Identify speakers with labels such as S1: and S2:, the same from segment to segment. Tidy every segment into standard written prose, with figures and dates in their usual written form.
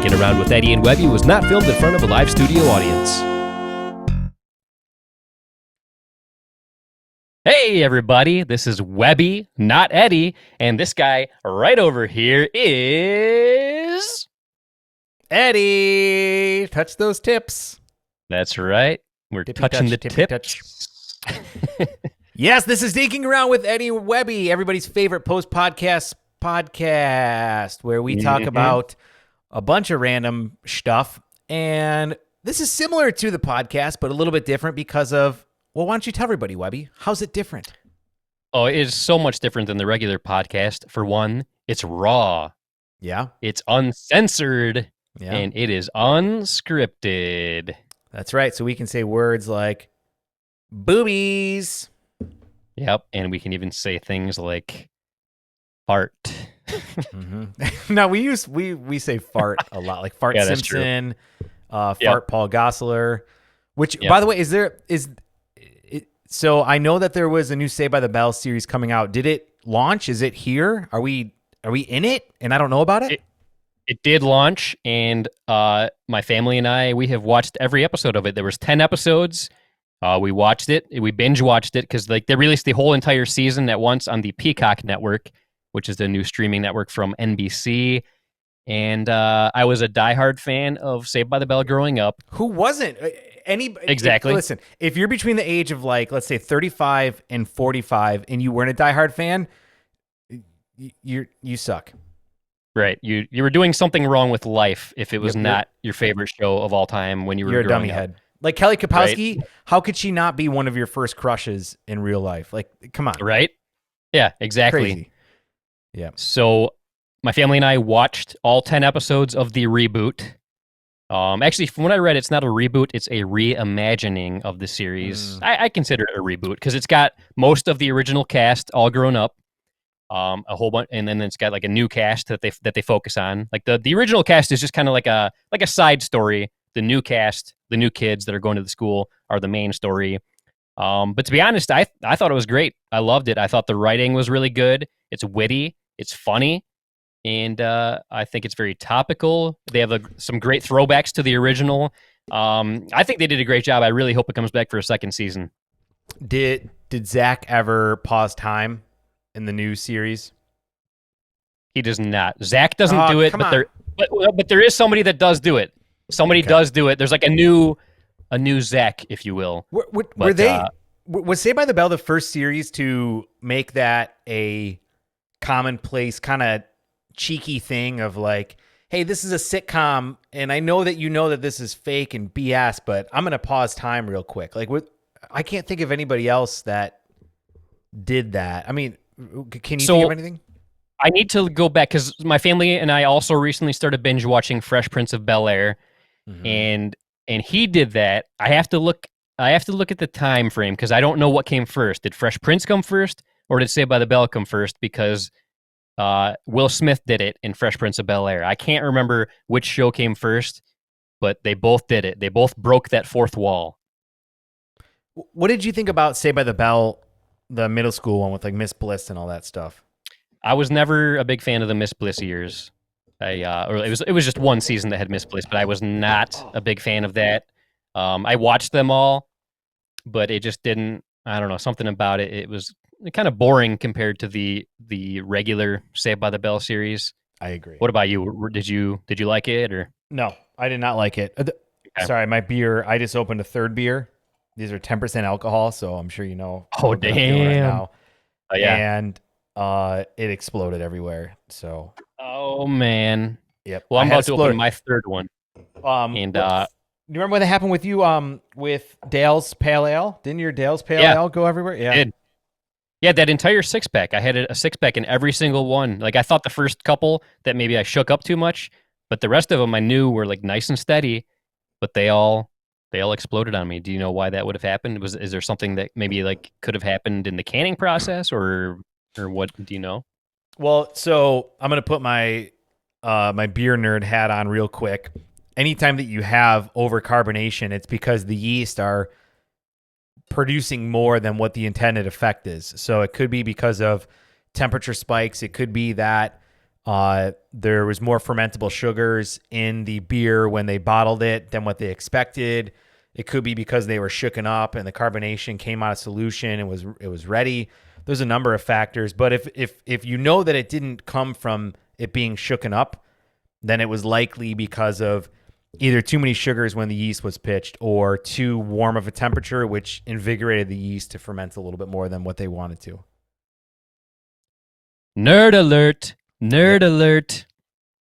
S1: Dinking Around with Eddie and Webby was not filmed in front of a live studio audience. Hey everybody, this is Webby, not Eddie, and this guy right over here is...
S2: Eddie! Touch those tips.
S1: That's right. We're touching the tips.
S2: Yes, this is Dinking Around with Eddie and Webby, everybody's favorite post-podcast podcast, where we talk about a bunch of random stuff. And this is similar to the podcast, but a little bit different because of, well, why don't you tell everybody, Webby? How's it different?
S1: Oh, it is so much different than the regular podcast. For one, it's raw.
S2: Yeah.
S1: It's uncensored.
S2: Yeah.
S1: And it is unscripted.
S2: That's right. So we can say words like boobies.
S1: Yep. And we can even say things like fart.
S2: No, we say fart a lot, like Fart Simpson, Fart Paul Gosselaar, which, by the way, so I know that there was a new Saved by the Bell series coming out. Did it launch? Is it here? Are we in it? And I don't know about it?
S1: It did launch, and my family and I, we have watched every episode of it. There was 10 episodes. We watched it. We binge watched it because they released the whole entire season at once on the Peacock network, which is the new streaming network from NBC. And I was a diehard fan of Saved by the Bell growing up.
S2: Who wasn't?
S1: Exactly.
S2: Listen, if you're between the age of, like, let's say 35 and 45 and you weren't a diehard fan, you suck.
S1: Right. You were doing something wrong with life if it was not your favorite show of all time when you were growing up.
S2: You're a dummy head. Like Kelly Kapowski, How could she not be one of your first crushes in real life? Like, come on.
S1: Right? Yeah, exactly.
S2: Crazy. Yeah.
S1: So my family and I watched all 10 episodes of the reboot. Actually, from what I read, it's not a reboot. It's a reimagining of the series. I consider it a reboot because it's got most of the original cast all grown up. A whole bunch, and then it's got like a new cast that they focus on. Like the original cast is just kind of like a side story. The new cast, the new kids that are going to the school, are the main story. But to be honest, I thought it was great. I loved it. I thought the writing was really good. It's witty. It's funny. And I think it's very topical. They have some great throwbacks to the original. I think they did a great job. I really hope it comes back for a second season.
S2: Did Zach ever pause time in the new series?
S1: He does not. Zach doesn't do it, but there is somebody that does do it. Somebody does do it. There's like a new Zach, if you will.
S2: Was Saved by the Bell the first series to make that a commonplace kind of cheeky thing of like, hey, this is a sitcom, and I know that this is fake and BS, but I'm gonna pause time real quick. Like, I can't think of anybody else that did that. I mean, can you think of anything?
S1: I need to go back because my family and I also recently started binge watching Fresh Prince of Bel-Air, and he did that. I have to look at the time frame because I don't know what came first. Did Fresh Prince come first, or did Saved by the Bell come first? Because Will Smith did it in Fresh Prince of Bel-Air. I can't remember which show came first, but they both did it. They both broke that fourth wall.
S2: What did you think about Saved by the Bell, the middle school one with like Miss Bliss and all that stuff?
S1: I was never a big fan of the Miss Bliss years. It was just one season that had Miss Bliss, but I was not a big fan of that. I watched them all, but it just didn't. I don't know, something about it. It was kind of boring compared to the regular Saved by the Bell series.
S2: I agree.
S1: What about you? Did you like it or?
S2: No, I did not like it. Okay. Sorry, my beer. I just opened a third beer. These are 10% alcohol, so I'm sure you know.
S1: Oh damn!
S2: Right now.
S1: Oh, yeah.
S2: And it exploded everywhere. So.
S1: Oh man.
S2: Yep.
S1: Well, I'm about to open my third one.
S2: Do you remember what happened with you with Dale's Pale Ale? Didn't your Dale's Pale Ale go everywhere? Yeah.
S1: It did. Yeah, that entire six-pack. I had a six-pack in every single one. Like, I thought the first couple that maybe I shook up too much, but the rest of them I knew were, like, nice and steady, but they all exploded on me. Do you know why that would have happened? Is there something that maybe, like, could have happened in the canning process, or what? Do you know?
S2: Well, so I'm going to put my my beer nerd hat on real quick. Anytime that you have over carbonation, it's because the yeast are producing more than what the intended effect is. So it could be because of temperature spikes. It could be that There was more fermentable sugars in the beer when they bottled it than what they expected. It could be because they were shooken up and the carbonation came out of solution and it was ready. There's a number of factors, but if you know that it didn't come from it being shooken up, then it was likely because of either too many sugars when the yeast was pitched or too warm of a temperature, which invigorated the yeast to ferment a little bit more than what they wanted to.
S1: Nerd alert. Nerd alert.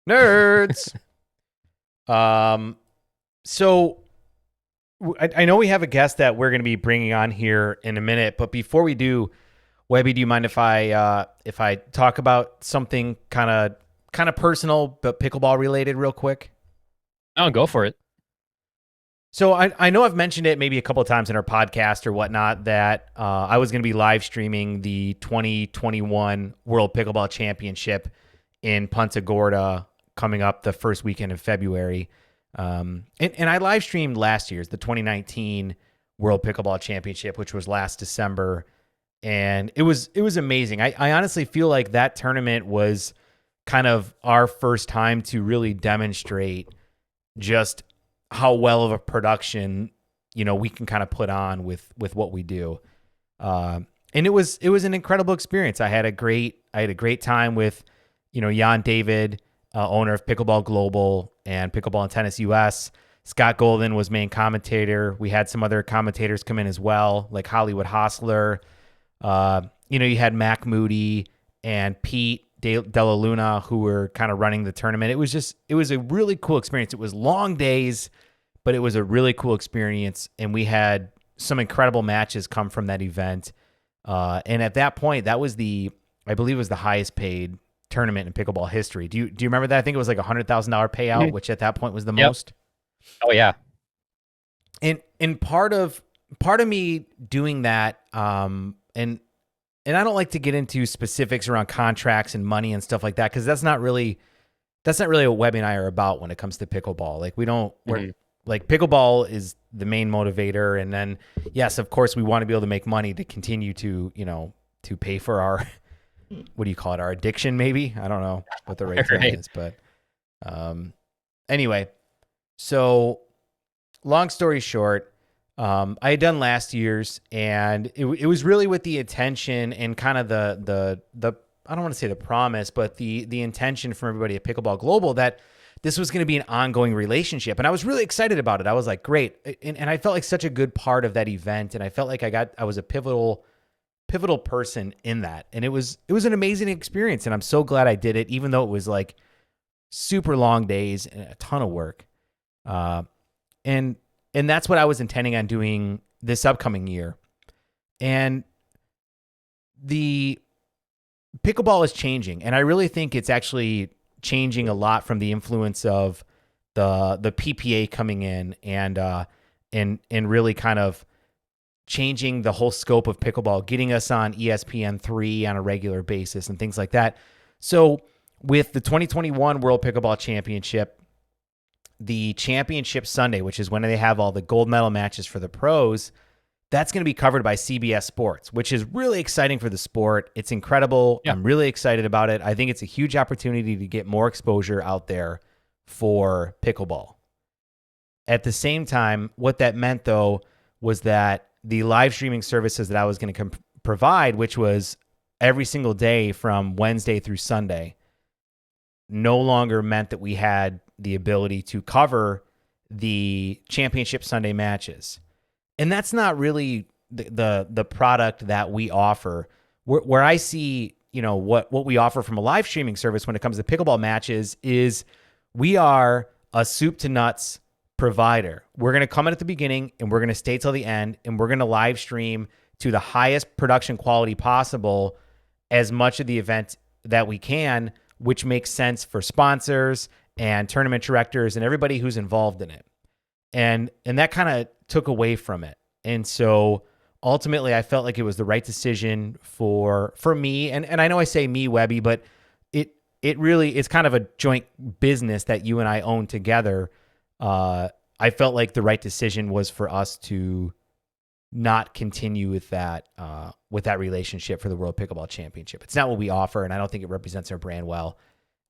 S2: Nerds. So I know we have a guest that we're going to be bringing on here in a minute, but before we do, Webby, do you mind if I talk about something kind of personal but pickleball related real quick?
S1: Oh, go for it.
S2: So I know I've mentioned it maybe a couple of times in our podcast or whatnot that I was going to be live streaming the 2021 World Pickleball Championship in Punta Gorda coming up the first weekend of February. And I live streamed last year's, the 2019 World Pickleball Championship, which was last December. And it was amazing. I honestly feel like that tournament was kind of our first time to really demonstrate just how well of a production, we can kind of put on with what we do. And it was an incredible experience. I had a great time with, Jan David, owner of Pickleball Global and Pickleball and Tennis US. Scott Golden was main commentator. We had some other commentators come in as well, like Hollywood Hostler. You had Mac Moody and Pete Della Luna, who were kind of running the tournament. It was a really cool experience. It was long days, but it was a really cool experience. And we had some incredible matches come from that event. And at that point, that was I believe it was the highest paid tournament in pickleball history. Do you remember that? I think it was like $100,000 payout, which at that point was the most.
S1: Oh yeah.
S2: And part of me doing that, and I don't like to get into specifics around contracts and money and stuff like that, because that's not really what Webby and I are about when it comes to pickleball. Like we're like, pickleball is the main motivator, and then yes, of course, we want to be able to make money to continue to to pay for our what do you call it, our addiction, maybe. I don't know what the right term is, but anyway. So long story short, I had done last year's, and it was really with the intention and kind of the I don't want to say the promise, but the intention from everybody at Pickleball Global that this was going to be an ongoing relationship. And I was really excited about it. I was like, great. And I felt like such a good part of that event. And I felt like I was a pivotal person in that. And it was an amazing experience. And I'm so glad I did it, even though it was like super long days and a ton of work. And that's what I was intending on doing this upcoming year. And the pickleball is changing. And I really think it's actually changing a lot from the influence of the PPA coming in and really kind of changing the whole scope of pickleball, getting us on ESPN3 on a regular basis and things like that. So with the 2021 World Pickleball Championship, the championship Sunday, which is when they have all the gold medal matches for the pros, that's going to be covered by CBS Sports, which is really exciting for the sport. It's incredible. Yeah. I'm really excited about it. I think it's a huge opportunity to get more exposure out there for pickleball. At the same time, what that meant, though, was that the live streaming services that I was going to provide, which was every single day from Wednesday through Sunday, no longer meant that we had the ability to cover the championship Sunday matches. And that's not really the product that we offer. Where I see, what we offer from a live streaming service when it comes to pickleball matches is we are a soup to nuts provider. We're going to come in at the beginning and we're going to stay till the end, and we're going to live stream to the highest production quality possible as much of the event that we can, which makes sense for sponsors and tournament directors and everybody who's involved in it. And that kind of took away from it. And so ultimately I felt like it was the right decision for me. And I know I say me, Webby, but it really is kind of a joint business that you and I own together. I felt like the right decision was for us to not continue with that relationship for the World Pickleball Championship. It's not what we offer, and I don't think it represents our brand well.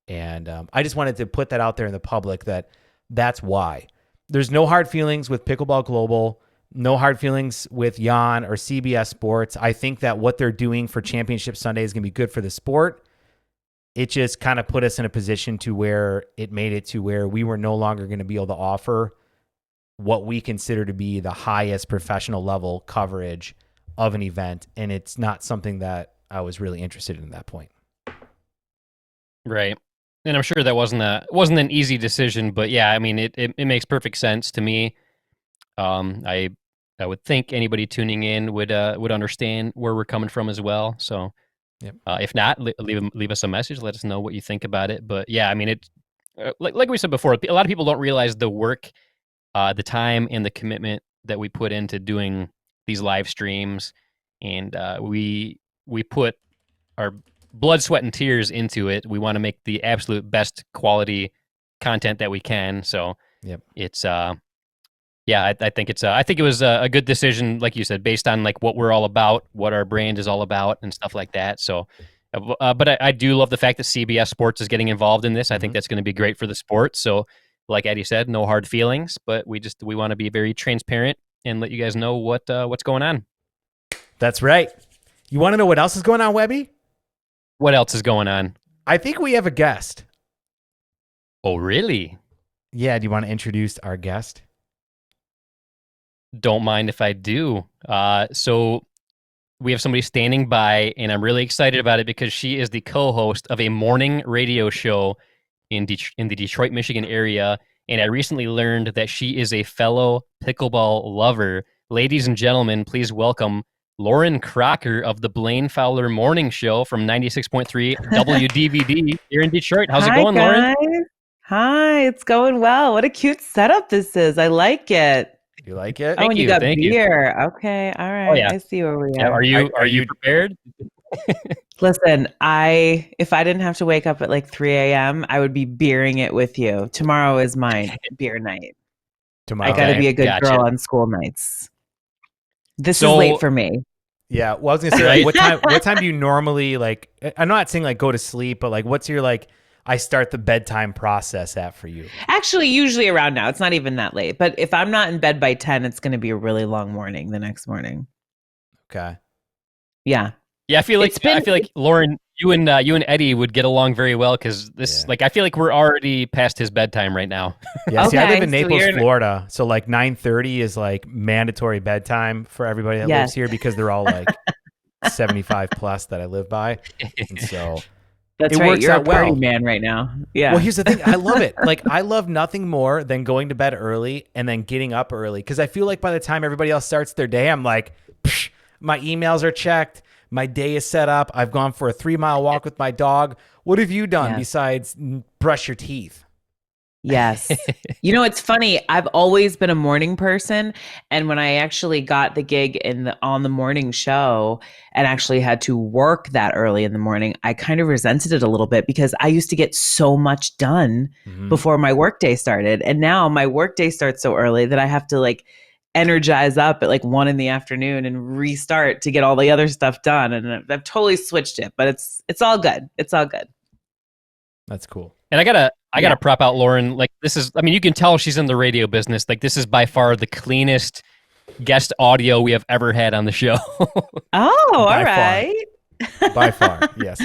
S2: And I just wanted to put that out there in the public that that's why. There's no hard feelings with Pickleball Global, no hard feelings with Jan or CBS Sports. I think that what they're doing for Championship Sunday is going to be good for the sport. It just kind of put us in a position to where it made it to where we were no longer going to be able to offer what we consider to be the highest professional level coverage of an event. And it's not something that I was really interested in at that point.
S1: Right. And I'm sure that wasn't an easy decision, but yeah, I mean, it makes perfect sense to me. I would think anybody tuning in would understand where we're coming from as well. So,
S2: yep.
S1: If not, leave us a message. Let us know what you think about it. But yeah, I mean, it like we said before, a lot of people don't realize the work, the time, and the commitment that we put into doing these live streams, and we put our blood, sweat, and tears into it. We want to make the absolute best quality content that we can. So
S2: yep.
S1: It's yeah, I think it was a good decision, like you said, based on like what we're all about, what our brand is all about, and stuff like that. So, but I do love the fact that CBS Sports is getting involved in this. I think that's going to be great for the sport. So, like Eddie said, no hard feelings, but we want to be very transparent and let you guys know what's going on.
S2: That's right. You want to know what else is going on, Webby?
S1: What else is going on?
S2: I think we have a guest.
S1: Oh, really?
S2: Yeah. Do you want to introduce our guest?
S1: Don't mind if I do. So we have somebody standing by, and I'm really excited about it because she is the co-host of a morning radio show in the Detroit, Michigan area. And I recently learned that she is a fellow pickleball lover. Ladies and gentlemen, please welcome Lauren Crocker of the Blaine Fowler Morning Show from 96.3 WDVD here in Detroit. How's it going,
S3: guys.
S1: Lauren?
S3: Hi, it's going well. What a cute setup this is. I like it.
S2: You like it?
S3: And you got beer. Okay, all right.
S1: Oh, yeah.
S3: I see where we
S1: Yeah,
S3: are.
S1: are you prepared?
S3: Listen, if I didn't have to wake up at like 3 a.m., I would be beering it with you. Tomorrow is my beer night.
S2: Tomorrow.
S3: I got to be a good girl on school nights. This is late for me.
S2: Yeah. Well, I was going to say, like, what time do you normally, like, I'm not saying like go to sleep, but like, what's your, like, I start the bedtime process at for you?
S3: Actually, usually around now. It's not even that late. But if I'm not in bed by 10, it's going to be a really long morning the next morning.
S2: Okay.
S3: Yeah.
S1: Yeah, I feel like Lauren, you and Eddie would get along very well because this, like, I feel like we're already past his bedtime right now.
S2: Yeah, see, I live in Naples, Florida, so like 9:30 is like mandatory bedtime for everybody that lives here because they're all like 75 plus that I live by, and so
S3: that's right. You're a party man right now. Yeah.
S2: Well, here's the thing. I love it. Like, I love nothing more than going to bed early and then getting up early because I feel like by the time everybody else starts their day, I'm like, my emails are checked. My day is set up. I've gone for a 3-mile walk with my dog. What have you done besides brush your teeth?
S3: Yes. You know, it's funny. I've always been a morning person. And when I actually got the gig on the morning show and actually had to work that early in the morning, I kind of resented it a little bit because I used to get so much done before my workday started. And now my workday starts so early that I have to like energize up at like 1 p.m. and restart to get all the other stuff done. And I've totally switched it, but it's all good. It's all good.
S2: That's cool.
S1: And I gotta prop out Lauren. Like, this is, I mean, you can tell she's in the radio business. Like, this is by far the cleanest guest audio we have ever had on the show.
S3: Oh, all right.
S2: By far, yes.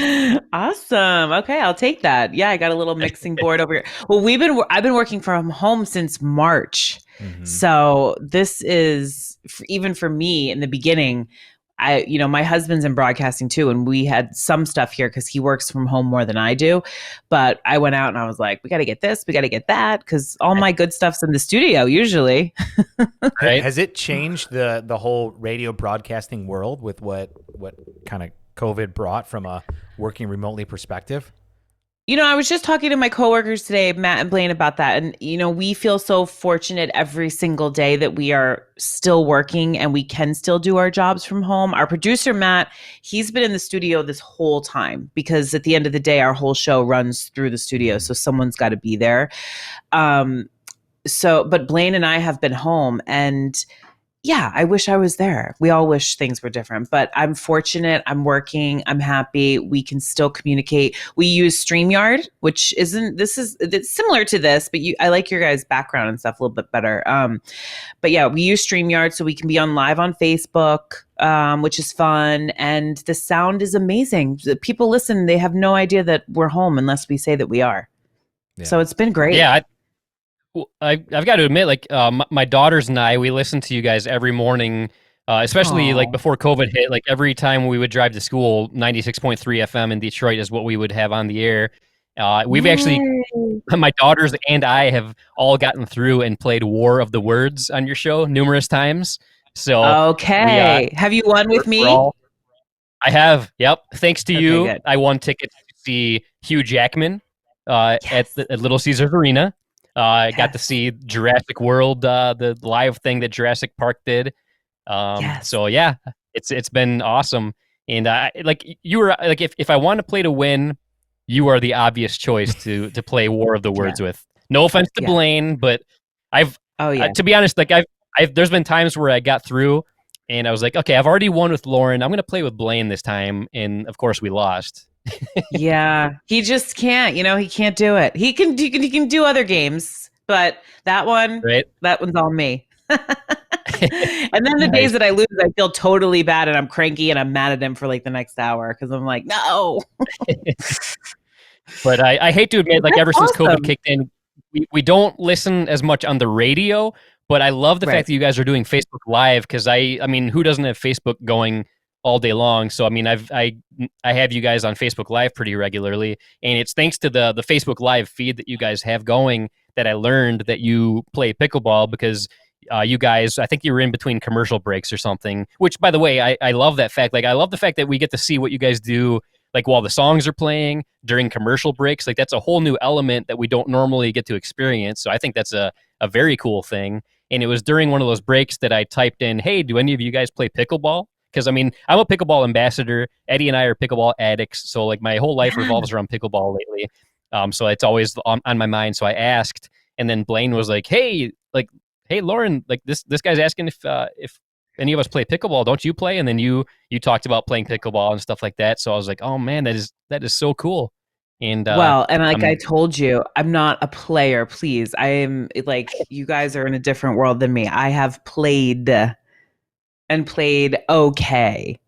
S3: Awesome. Okay, I'll take that. Yeah, I got a little mixing board over here. Well, I've been working from home since March. So this is, even for me in the beginning, my husband's in broadcasting too, and we had some stuff here because he works from home more than I do. But I went out and I was like, we got to get this, we got to get that, because all my good stuff's in the studio usually.
S2: Right? Has it changed the whole radio broadcasting world with what kind of COVID brought from a working remotely perspective?
S3: You know, I was just talking to my coworkers today, Matt and Blaine, about that. And, you know, we feel so fortunate every single day that we are still working and we can still do our jobs from home. Our producer, Matt, he's been in the studio this whole time because at the end of the day, our whole show runs through the studio. So someone's got to be there. But Blaine and I have been home, and yeah, I wish I was there. We all wish things were different, but I'm fortunate. I'm working. I'm happy. We can still communicate. We use StreamYard, which it's similar to this, but I like your guys' background and stuff a little bit better. But yeah, we use StreamYard so we can be on live on Facebook, which is fun. And the sound is amazing. The people listen, they have no idea that we're home unless we say that we are. Yeah. So it's been great.
S1: Yeah, I've got to admit, like my daughters and I, we listen to you guys every morning, especially like before COVID hit. Like every time we would drive to school, 96.3 FM in Detroit is what we would have on the air. We've actually, my daughters and I have all gotten through and played War of the Words on your show numerous times. So
S3: okay, have you won with me?
S1: I have. Yep. Thanks to you, good. I won tickets to see Hugh Jackman at Little Caesars Arena. I got to see Jurassic World, the live thing that Jurassic Park did. So yeah, it's been awesome. And like you were like, if I want to play to win, you are the obvious choice to play War of the Words with. No offense to Blaine, but to be honest, like there's been times where I got through and I was like, okay, I've already won with Lauren. I'm going to play with Blaine this time. And of course we lost.
S3: Yeah, he just can't, he can't do it. He can do other games, but that one's all me. And then the days that I lose, I feel totally bad and I'm cranky and I'm mad at him for like the next hour because I'm like, no.
S1: But I hate to admit, like ever since COVID kicked in, we don't listen as much on the radio, but I love the fact that you guys are doing Facebook Live because I mean, who doesn't have Facebook going all day long? So I mean, I have you guys on Facebook Live pretty regularly, and it's thanks to the Facebook Live feed that you guys have going that I learned that you play pickleball because you guys, I think you were in between commercial breaks or something. Which, by the way, I love that fact. Like, I love the fact that we get to see what you guys do, like while the songs are playing during commercial breaks. Like that's a whole new element that we don't normally get to experience. So I think that's a very cool thing. And it was during one of those breaks that I typed in, "Hey, do any of you guys play pickleball?" Because, I mean, I'm a pickleball ambassador. Eddie and I are pickleball addicts. So, like, my whole life revolves around pickleball lately. So it's always on my mind. So I asked, and then Blaine was like, hey, Lauren, like, this guy's asking if any of us play pickleball. Don't you play? And then you talked about playing pickleball and stuff like that. So I was like, oh, man, that is so cool. And
S3: I told you, I'm not a player, please. I am, like, you guys are in a different world than me. I have played and played okay.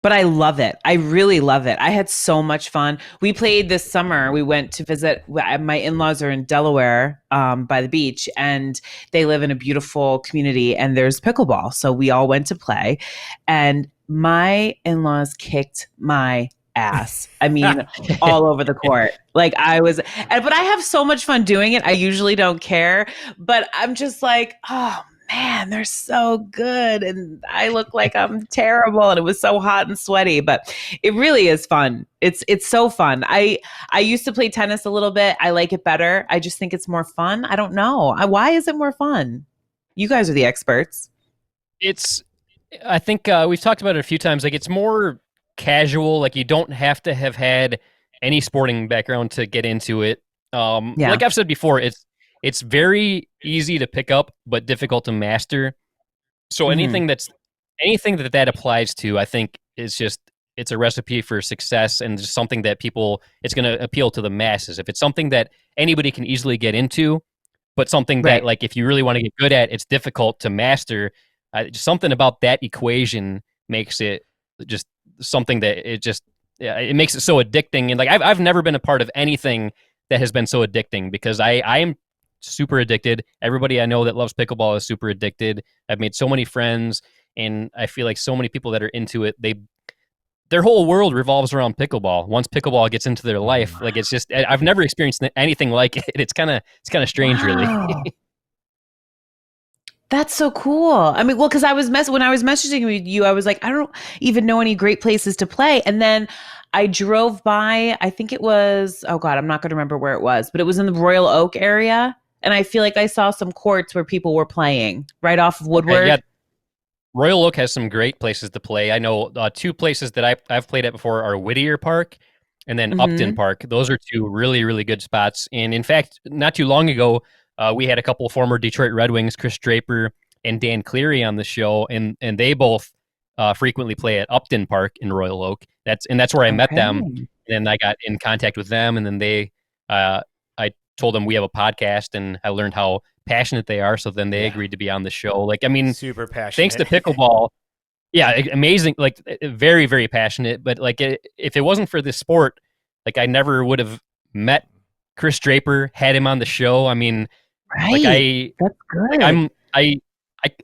S3: But I love it. I really love it. I had so much fun. We played this summer. We went to visit. My in-laws are in Delaware by the beach, and they live in a beautiful community, and there's pickleball. So we all went to play, and my in-laws kicked my ass. I mean, all over the court. Like but I have so much fun doing it. I usually don't care, but I'm just like, oh, man, they're so good. And I look like I'm terrible. And it was so hot and sweaty, but it really is fun. It's so fun. I used to play tennis a little bit. I like it better. I just think it's more fun. I don't know. Why is it more fun? You guys are the experts.
S1: I think we've talked about it a few times. Like, it's more casual. Like, you don't have to have had any sporting background to get into it. Like I've said before, it's very easy to pick up, but difficult to master. So anything that applies to, I think, it's a recipe for success and just something that it's going to appeal to the masses. If it's something that anybody can easily get into, but something that, like, if you really want to get good at, it's difficult to master. Just something about that equation makes it just something that it makes it so addicting. And like, I've never been a part of anything that has been so addicting because I am super addicted. Everybody I know that loves pickleball is super addicted. I've made so many friends, and I feel like so many people that are into it, their whole world revolves around pickleball. Once pickleball gets into their life, like, it's just, I've never experienced anything like it. It's kind of strange, really.
S3: That's so cool. I mean, well, because when I was messaging with you, I was like, I don't even know any great places to play. And then I drove by, I think it was, oh God, I'm not going to remember where it was, but it was in the Royal Oak area. And I feel like I saw some courts where people were playing right off of Woodward.
S1: Yeah. Royal Oak has some great places to play. I know two places that I've played at before are Whittier Park and then Upton Park. Those are two really, really good spots. And in fact, not too long ago, we had a couple of former Detroit Red Wings, Chris Draper, and Dan Cleary on the show, and they both frequently play at Upton Park in Royal Oak. That's where I met them. And then I got in contact with them, and then I told them we have a podcast, and I learned how passionate they are. So then they agreed to be on the show. Like, I mean,
S2: super passionate.
S1: Thanks to pickleball. Yeah, amazing. Like, very, very passionate. But like, if it wasn't for this sport, like, I never would have met Chris Draper, had him on the show. I mean,
S3: right? That's good.
S1: Like,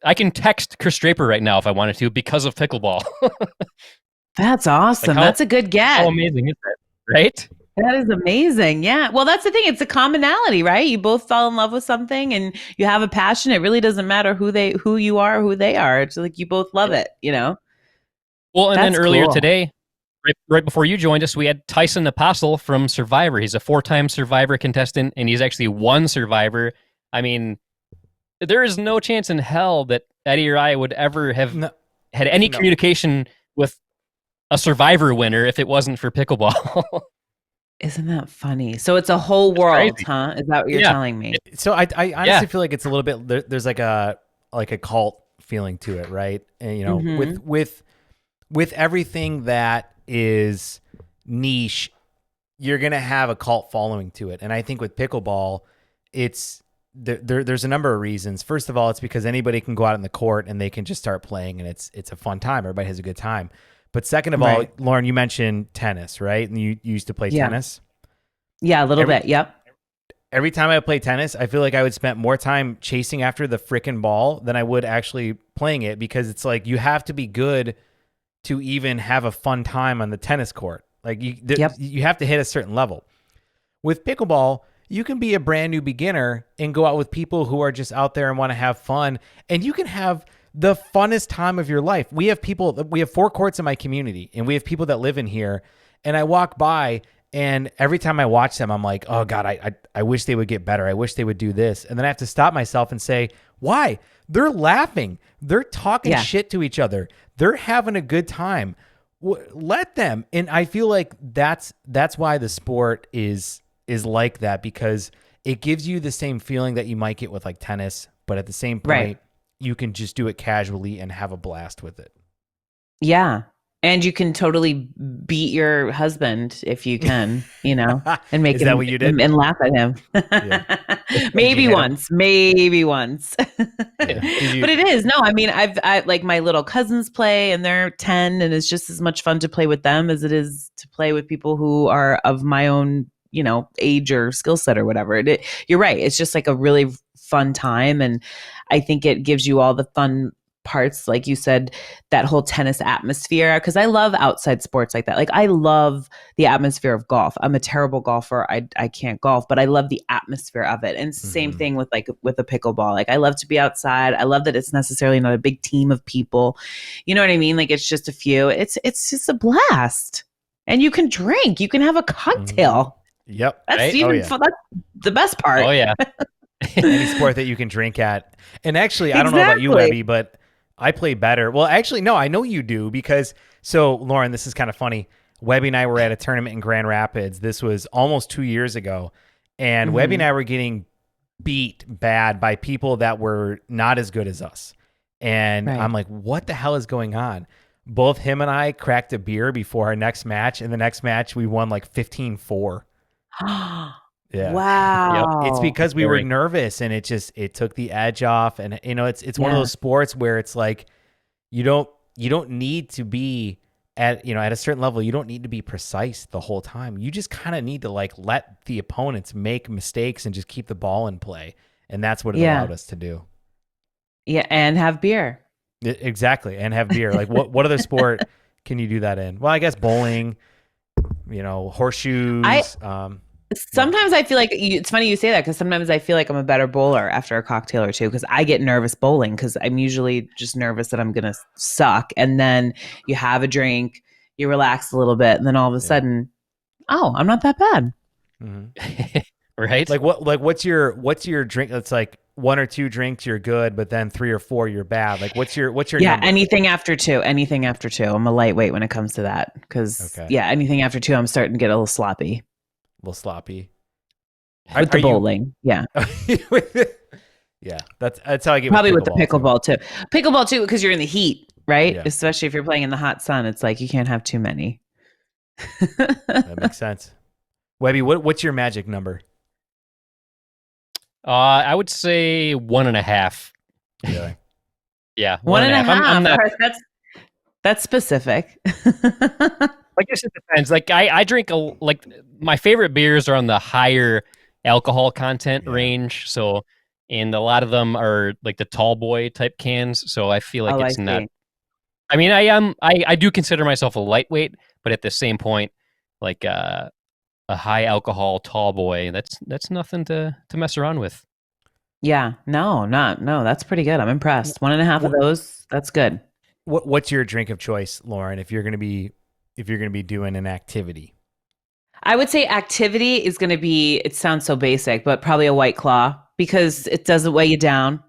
S1: I can text Chris Draper right now if I wanted to because of pickleball.
S3: That's awesome.
S1: Like,
S3: that's a good get.
S1: How amazing is that? Right?
S3: That is amazing. Yeah. Well, that's the thing. It's a commonality, right? You both fell in love with something and you have a passion. It really doesn't matter who you are, who they are. It's like you both love it, you know?
S1: Well, and then earlier today, right before you joined us, we had Tyson Apostle from Survivor. He's a 4-time Survivor contestant, and he's actually won Survivor. I mean, there is no chance in hell that Eddie or I would ever have had any communication with a Survivor winner if it wasn't for pickleball.
S3: Isn't that funny? So it's a whole world, huh? Is that what you're telling me?
S2: So I honestly feel like it's a little bit, there's like a cult feeling to it, right? And, you know, with everything that is niche, you're going to have a cult following to it. And I think with pickleball, there's a number of reasons. First of all, it's because anybody can go out in the court and they can just start playing, and it's a fun time. Everybody has a good time. But second of all, Lauren, you mentioned tennis, right? And you used to play tennis.
S3: Yeah, a little bit. Yep.
S2: Every time I play tennis, I feel like I would spend more time chasing after the freaking ball than I would actually playing it, because it's like you have to be good to even have a fun time on the tennis court. Like you have to hit a certain level. With pickleball, you can be a brand new beginner and go out with people who are just out there and want to have fun, and you can have the funnest time of your life. We have 4 courts in my community, and we have people that live in here, and I walk by, and every time I watch them, I'm like, oh God, I wish they would get better. I wish they would do this. And then I have to stop myself and say, why? They're laughing. They're talking shit to each other. They're having a good time. Let them. And I feel like that's why the sport is like that, because it gives you the same feeling that you might get with like tennis, but at the same point, you can just do it casually and have a blast with it. Yeah.
S3: And you can totally beat your husband if you can, you know, and make
S2: Is that what you did?
S3: And laugh at him. Maybe once. But it is. No, I mean, I like my little cousins play and they're 10, and it's just as much fun to play with them as it is to play with people who are of my own, you know, age or skill set or whatever. You're right. It's just like a really fun time. And I think it gives you all the fun parts, like you said, that whole tennis atmosphere, because I love outside sports like that. Like, I love the atmosphere of golf. I'm a terrible golfer. I can't golf, but I love the atmosphere of it. And same thing with a pickleball. Like, I love to be outside. I love that it's necessarily not a big team of people. You know what I mean? Like, it's just a few. It's just a blast. And you can drink. You can have a cocktail.
S2: Yep.
S3: That's fun. That's the best part.
S1: Oh yeah.
S2: Any sport that you can drink at. And actually, I don't know about you, Webby, but I play better. Well, actually, no, I know you do, because, so Lauren, this is kind of funny. Webby and I were at a tournament in Grand Rapids. This was almost 2 years ago. And Webby and I were getting beat bad by people that were not as good as us. And I'm like, what the hell is going on? Both him and I cracked a beer before our next match. And the next match, we won like 15-4. Yeah.
S3: Wow.
S2: It's because we were nervous, and it took the edge off. And you know, it's one of those sports where it's like you don't need to be at a certain level. You don't need to be precise the whole time. You just kind of need to like let the opponents make mistakes and just keep the ball in play. And that's what it allowed us to do.
S3: Yeah, and have beer.
S2: Exactly, and have beer. Like what other sport can you do that in? Well, I guess bowling, horseshoes.
S3: Sometimes I feel like it's funny you say that, because sometimes I feel like I'm a better bowler after a cocktail or two, because I get nervous bowling, because I'm usually just nervous that I'm going to suck. And then you have a drink, you relax a little bit, and then all of a sudden, oh, I'm not that bad.
S2: Mm-hmm.
S1: Right?
S2: Like what's your drink? It's like 1 or 2 drinks, you're good, but then 3 or 4, you're bad. Like what's your number?
S3: Anything after two. I'm a lightweight when it comes to that, because anything after 2, I'm starting to get a little sloppy.
S2: A little sloppy
S3: With the bowling. Yeah.
S2: Yeah, that's how I get
S3: Probably
S2: with
S3: with the pickleball too. Pickleball too, because you're in the heat, right?
S2: Yeah.
S3: Especially if you're playing in the hot sun. It's like you can't have too many.
S2: That makes sense. Webby, what's your magic number?
S1: I would say 1.5.
S2: Really?
S1: Yeah,
S3: One and a
S1: 1.5.
S3: half.
S1: I'm not.
S3: All right, that's specific.
S1: I guess it depends. Like I drink like my favorite beers are on the higher alcohol content range. So, and a lot of them are like the tall boy type cans. So I feel like
S3: Oh, I
S1: it's not.
S3: see.
S1: I mean, I do consider myself a lightweight, but at the same point, like a high alcohol tall boy, that's nothing to mess around with.
S3: Yeah. No, that's pretty good. I'm impressed. One and a half of those. That's good.
S2: What's your drink of choice, Lauren, if you're gonna be doing an activity?
S3: I would say activity is going to be, it sounds so basic, but probably a White Claw because it doesn't weigh you down.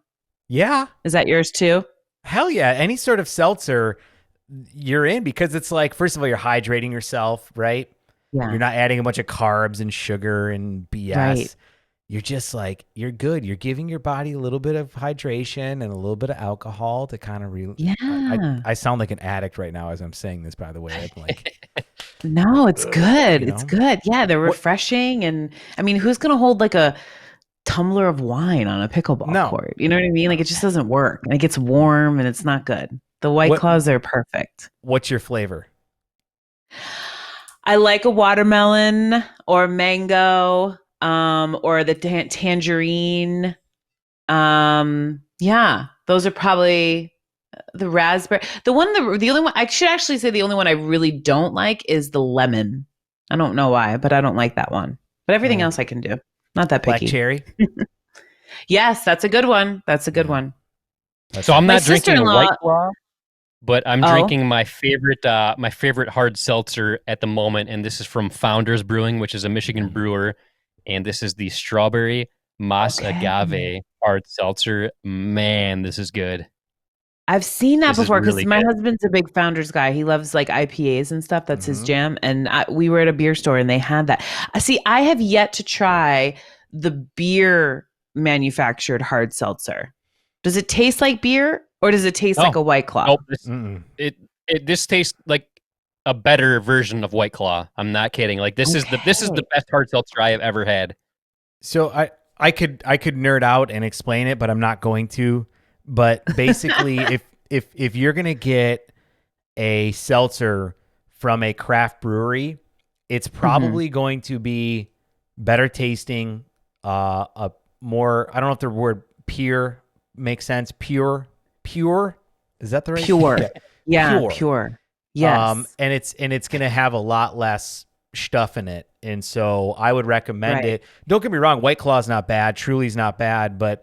S2: Yeah.
S3: Is that yours too?
S2: Hell yeah. Any sort of seltzer you're in, because it's like, first of all, you're hydrating yourself, right?
S3: Yeah.
S2: You're not adding a bunch of carbs and sugar and BS.
S3: Right.
S2: You're just like, you're good. You're giving your body a little bit of hydration and a little bit of alcohol to kind of
S3: Yeah.
S2: I sound like an addict right now as I'm saying this, by the way. I'm like,
S3: No, it's good.
S2: you
S3: It's
S2: know?
S3: good. Yeah, they're refreshing. And I mean, who's going to hold like a tumbler of wine on a pickleball court? You know what I mean? Like it just doesn't work. And it gets warm and it's not good. The White Claws are perfect.
S2: What's your flavor?
S3: I like a watermelon or mango, or the tangerine. Yeah, those are probably the raspberry. The only one I should actually say the only one I really don't like is the lemon. I don't know why, but I don't like that one. But everything else I can do. Not that picky.
S2: Black cherry?
S3: Yes, that's a good one. That's a good one.
S1: So I'm not drinking
S3: sister-in-law-
S1: White Claw, but I'm drinking my favorite hard seltzer at the moment, and this is from Founders Brewing, which is a Michigan brewer, and this is the strawberry Masa Agave hard seltzer. Man, this is good.
S3: I've seen that
S1: This is
S3: before because
S1: really
S3: my
S1: good.
S3: husband's a big Founders guy. He loves like IPAs and stuff. That's his jam. And we were at a beer store and they had that. See, I have yet to try the beer manufactured hard seltzer. Does it taste like beer or does it taste like a White Claw?
S1: Nope. This tastes like a better version of White Claw. I'm not kidding. Like this is the best hard seltzer I have ever had.
S2: So I could nerd out and explain it, but I'm not going to. But basically, if you're gonna get a seltzer from a craft brewery, it's probably going to be better tasting, a more, I don't know if the word pure makes sense. Pure, is that the right?
S3: Pure. Yeah, pure. Yes.
S2: And it's gonna have a lot less stuff in it, and so I would recommend it. Don't get me wrong, White Claw's not bad, Truly's not bad, but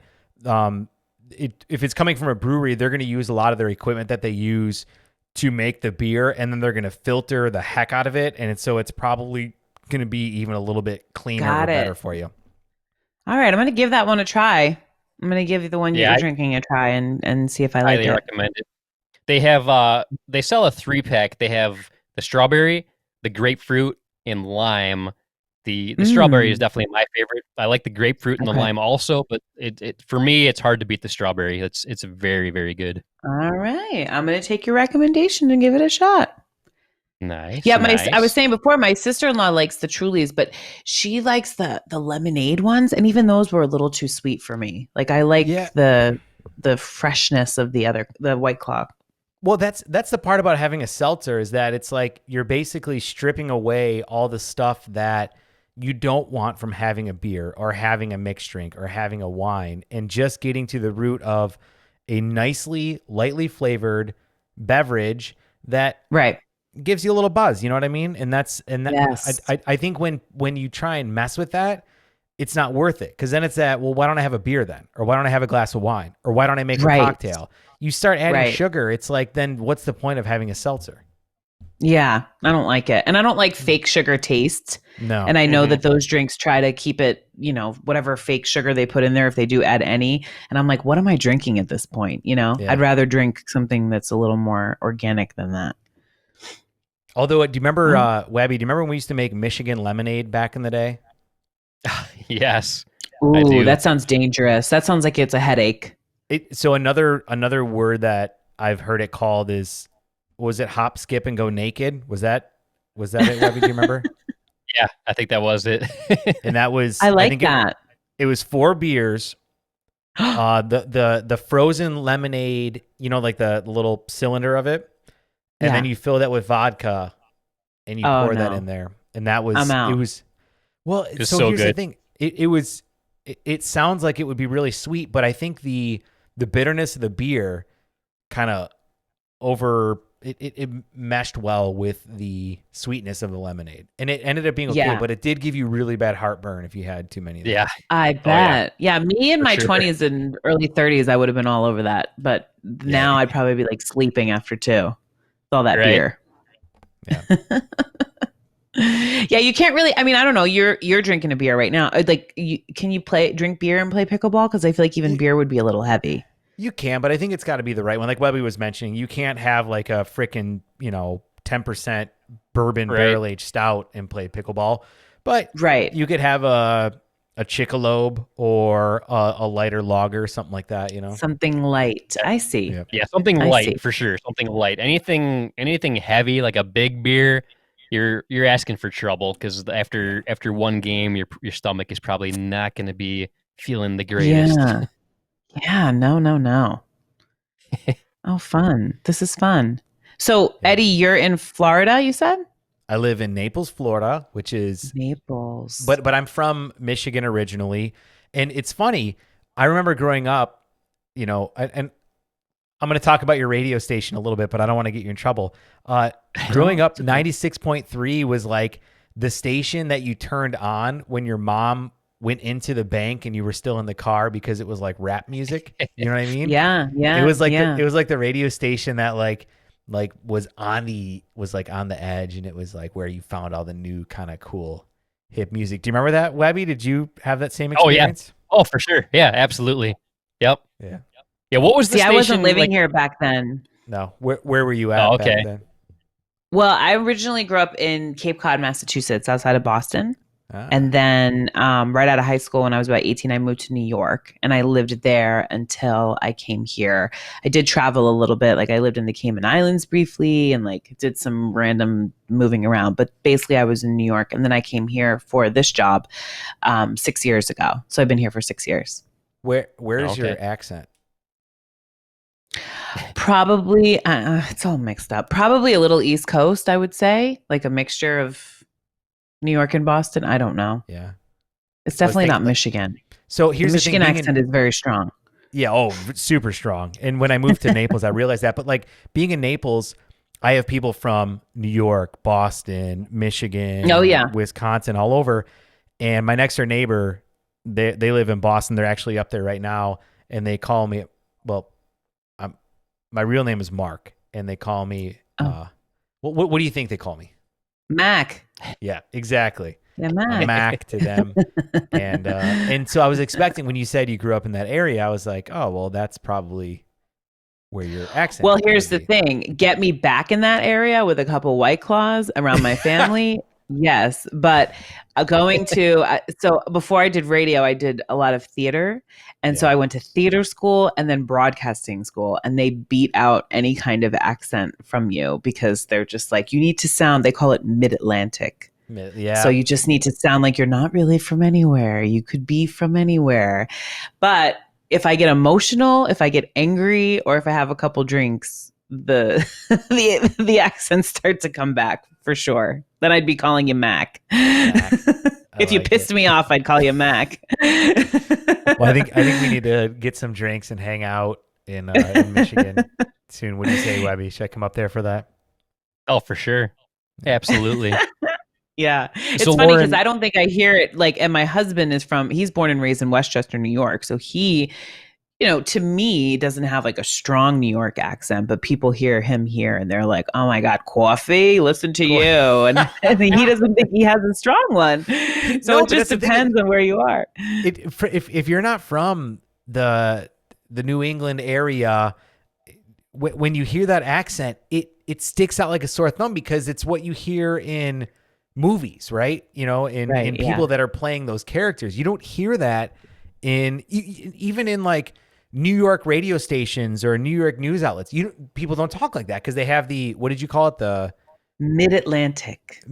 S2: if it's coming from a brewery, they're going to use a lot of their equipment that they use to make the beer, and then they're going to filter the heck out of it, and so it's probably going to be even a little bit cleaner or better for you.
S3: All right, I'm going to give that one a try. I'm going to give you the one you're drinking a try and see if I like it.
S1: Highly recommend it. They have they sell a 3-pack. They have the strawberry, the grapefruit, and lime. The strawberry is definitely my favorite. I like the grapefruit and the lime also, but it for me it's hard to beat the strawberry. It's very, very good.
S3: All right, I'm going to take your recommendation and give it a shot.
S1: Nice.
S3: Yeah, I was saying before, my sister-in-law likes the Trulies, but she likes the lemonade ones, and even those were a little too sweet for me. Like I like the freshness of the White Claw.
S2: Well, that's the part about having a seltzer, is that it's like you're basically stripping away all the stuff that you don't want from having a beer or having a mixed drink or having a wine, and just getting to the root of a nicely, lightly flavored beverage that gives you a little buzz. You know what I mean? And I think when you try and mess with that, it's not worth it, because then it's that, well, why don't I have a beer then? Or why don't I have a glass of wine? Or why don't I make a cocktail? You start adding sugar, it's like, then what's the point of having a seltzer?
S3: Yeah, I don't like it. And I don't like fake sugar taste.
S2: No.
S3: And I know that those drinks try to keep it, whatever fake sugar they put in there, if they do add any. And I'm like, what am I drinking at this point? I'd rather drink something that's a little more organic than that.
S2: Although, do you remember, Webby, do you remember when we used to make Michigan lemonade back in the day?
S1: Yes. I
S3: Ooh,
S1: do.
S3: that sounds dangerous. That sounds like it's a headache.
S2: So another word that I've heard it called is, was it hop, skip, and go naked? Was that it, Webby? Do you remember?
S1: Yeah, I think that was it.
S2: And that was,
S3: I like
S2: think
S3: that.
S2: it was 4 beers. The frozen lemonade, like the little cylinder of it, and then you fill that with vodka, and you pour that in there, and that was
S3: I'm out.
S2: it was well.
S1: It's
S2: so
S1: so
S2: here's the
S1: good.
S2: thing: it sounds like it would be really sweet, but I think the bitterness of the beer kind of it meshed well with the sweetness of the lemonade, and it ended up being okay.
S3: Yeah.
S2: But it did give you really bad heartburn if you had too many of them.
S1: Yeah.
S3: I bet. Yeah, me in
S1: For
S3: my
S1: sure.
S3: 20s and early 30s, I would have been all over that. But now I'd probably be like sleeping after 2 with all that
S1: Right.
S3: beer.
S2: Yeah.
S3: Yeah, you can't really. I mean, I don't know. You're drinking a beer right now. Like, can you drink beer and play pickleball? Because I feel like even beer would be a little heavy.
S2: You can, but I think it's got to be the right one. Like Webby was mentioning, you can't have like a freaking 10% bourbon barrel aged stout and play pickleball. But you could have a Chickalobe or a lighter lager, something like that.
S3: Something light. I see.
S1: Yeah, something light for sure. Something light. Anything heavy like a big beer, you're asking for trouble, because after one game, your stomach is probably not going to be feeling the greatest.
S3: Yeah. Yeah. No. Oh, fun. This is fun. So, Eddie, you're in Florida, you said?
S2: I live in Naples, Florida, which is
S3: Naples.
S2: But I'm from Michigan originally, and it's funny. I remember growing up, and I'm going to talk about your radio station a little bit, but I don't want to get you in trouble. Growing up, 96.3 was like the station that you turned on when your mom went into the bank and you were still in the car, because it was like rap music. You know what I mean?
S3: Yeah.
S2: It was like it was like the radio station that was on the edge, and it was like where you found all the new kind of cool hip music. Do you remember that, Webby? Did you have that same experience?
S1: Oh, for sure. Yeah, absolutely. Yep.
S2: Yeah.
S1: Yeah. What was the station?
S3: I wasn't living here back then.
S2: No. Where were you at back then?
S3: Well, I originally grew up in Cape Cod, Massachusetts, outside of Boston. And then right out of high school, when I was about 18, I moved to New York, and I lived there until I came here. I did travel a little bit. Like, I lived in the Cayman Islands briefly, and did some random moving around. But basically, I was in New York, and then I came here for this job 6 years ago. So I've been here for 6 years.
S2: Where's your accent?
S3: Probably, it's all mixed up. Probably a little East Coast, I would say, like a mixture of New York and Boston. I don't know.
S2: Yeah.
S3: It's definitely not Michigan.
S2: So here's
S3: the Michigan accent is very strong.
S2: Yeah. Oh, super strong. And when I moved to Naples, I realized that. But being in Naples, I have people from New York, Boston, Michigan, Wisconsin, all over. And my next door neighbor, they live in Boston. They're actually up there right now. And they call me, my real name is Mark. And they call me, what do you think they call me?
S3: Mac.
S2: Yeah, exactly.
S3: Yeah,
S2: Mac to them. And so I was expecting, when you said you grew up in that area, I was like, oh, well, that's probably where your accent.
S3: Well, here's the thing. Get me back in that area with a couple White Claws around my family. Yes. But so before I did radio, I did a lot of theater. And so I went to theater school and then broadcasting school, and they beat out any kind of accent from you, because they're just like, you need to sound, they call it mid-Atlantic.
S2: Yeah.
S3: So you just need to sound like you're not really from anywhere. You could be from anywhere. But if I get emotional, if I get angry, or if I have a couple drinks, the accents start to come back for sure. Then I'd be calling you Mac. If you pissed me off, I'd call you Mac.
S2: Well, I think we need to get some drinks and hang out in Michigan soon. What do you say, Webby? Should I come up there for that?
S1: Oh, for sure. Absolutely.
S3: Yeah. It's funny because I don't think I hear it. And my husband he's born and raised in Westchester, New York. So he, to me, doesn't have a strong New York accent, but people hear him here and they're like, oh my God, coffee, listen to you. And he doesn't think he has a strong one. So it just depends on where you are.
S2: If you're not from the New England area, when you hear that accent, it sticks out like a sore thumb, because it's what you hear in movies, right? In people that are playing those characters. You don't hear that even in like New York radio stations or New York news outlets. People don't talk like that because they have what did you call it? The
S3: Mid-Atlantic,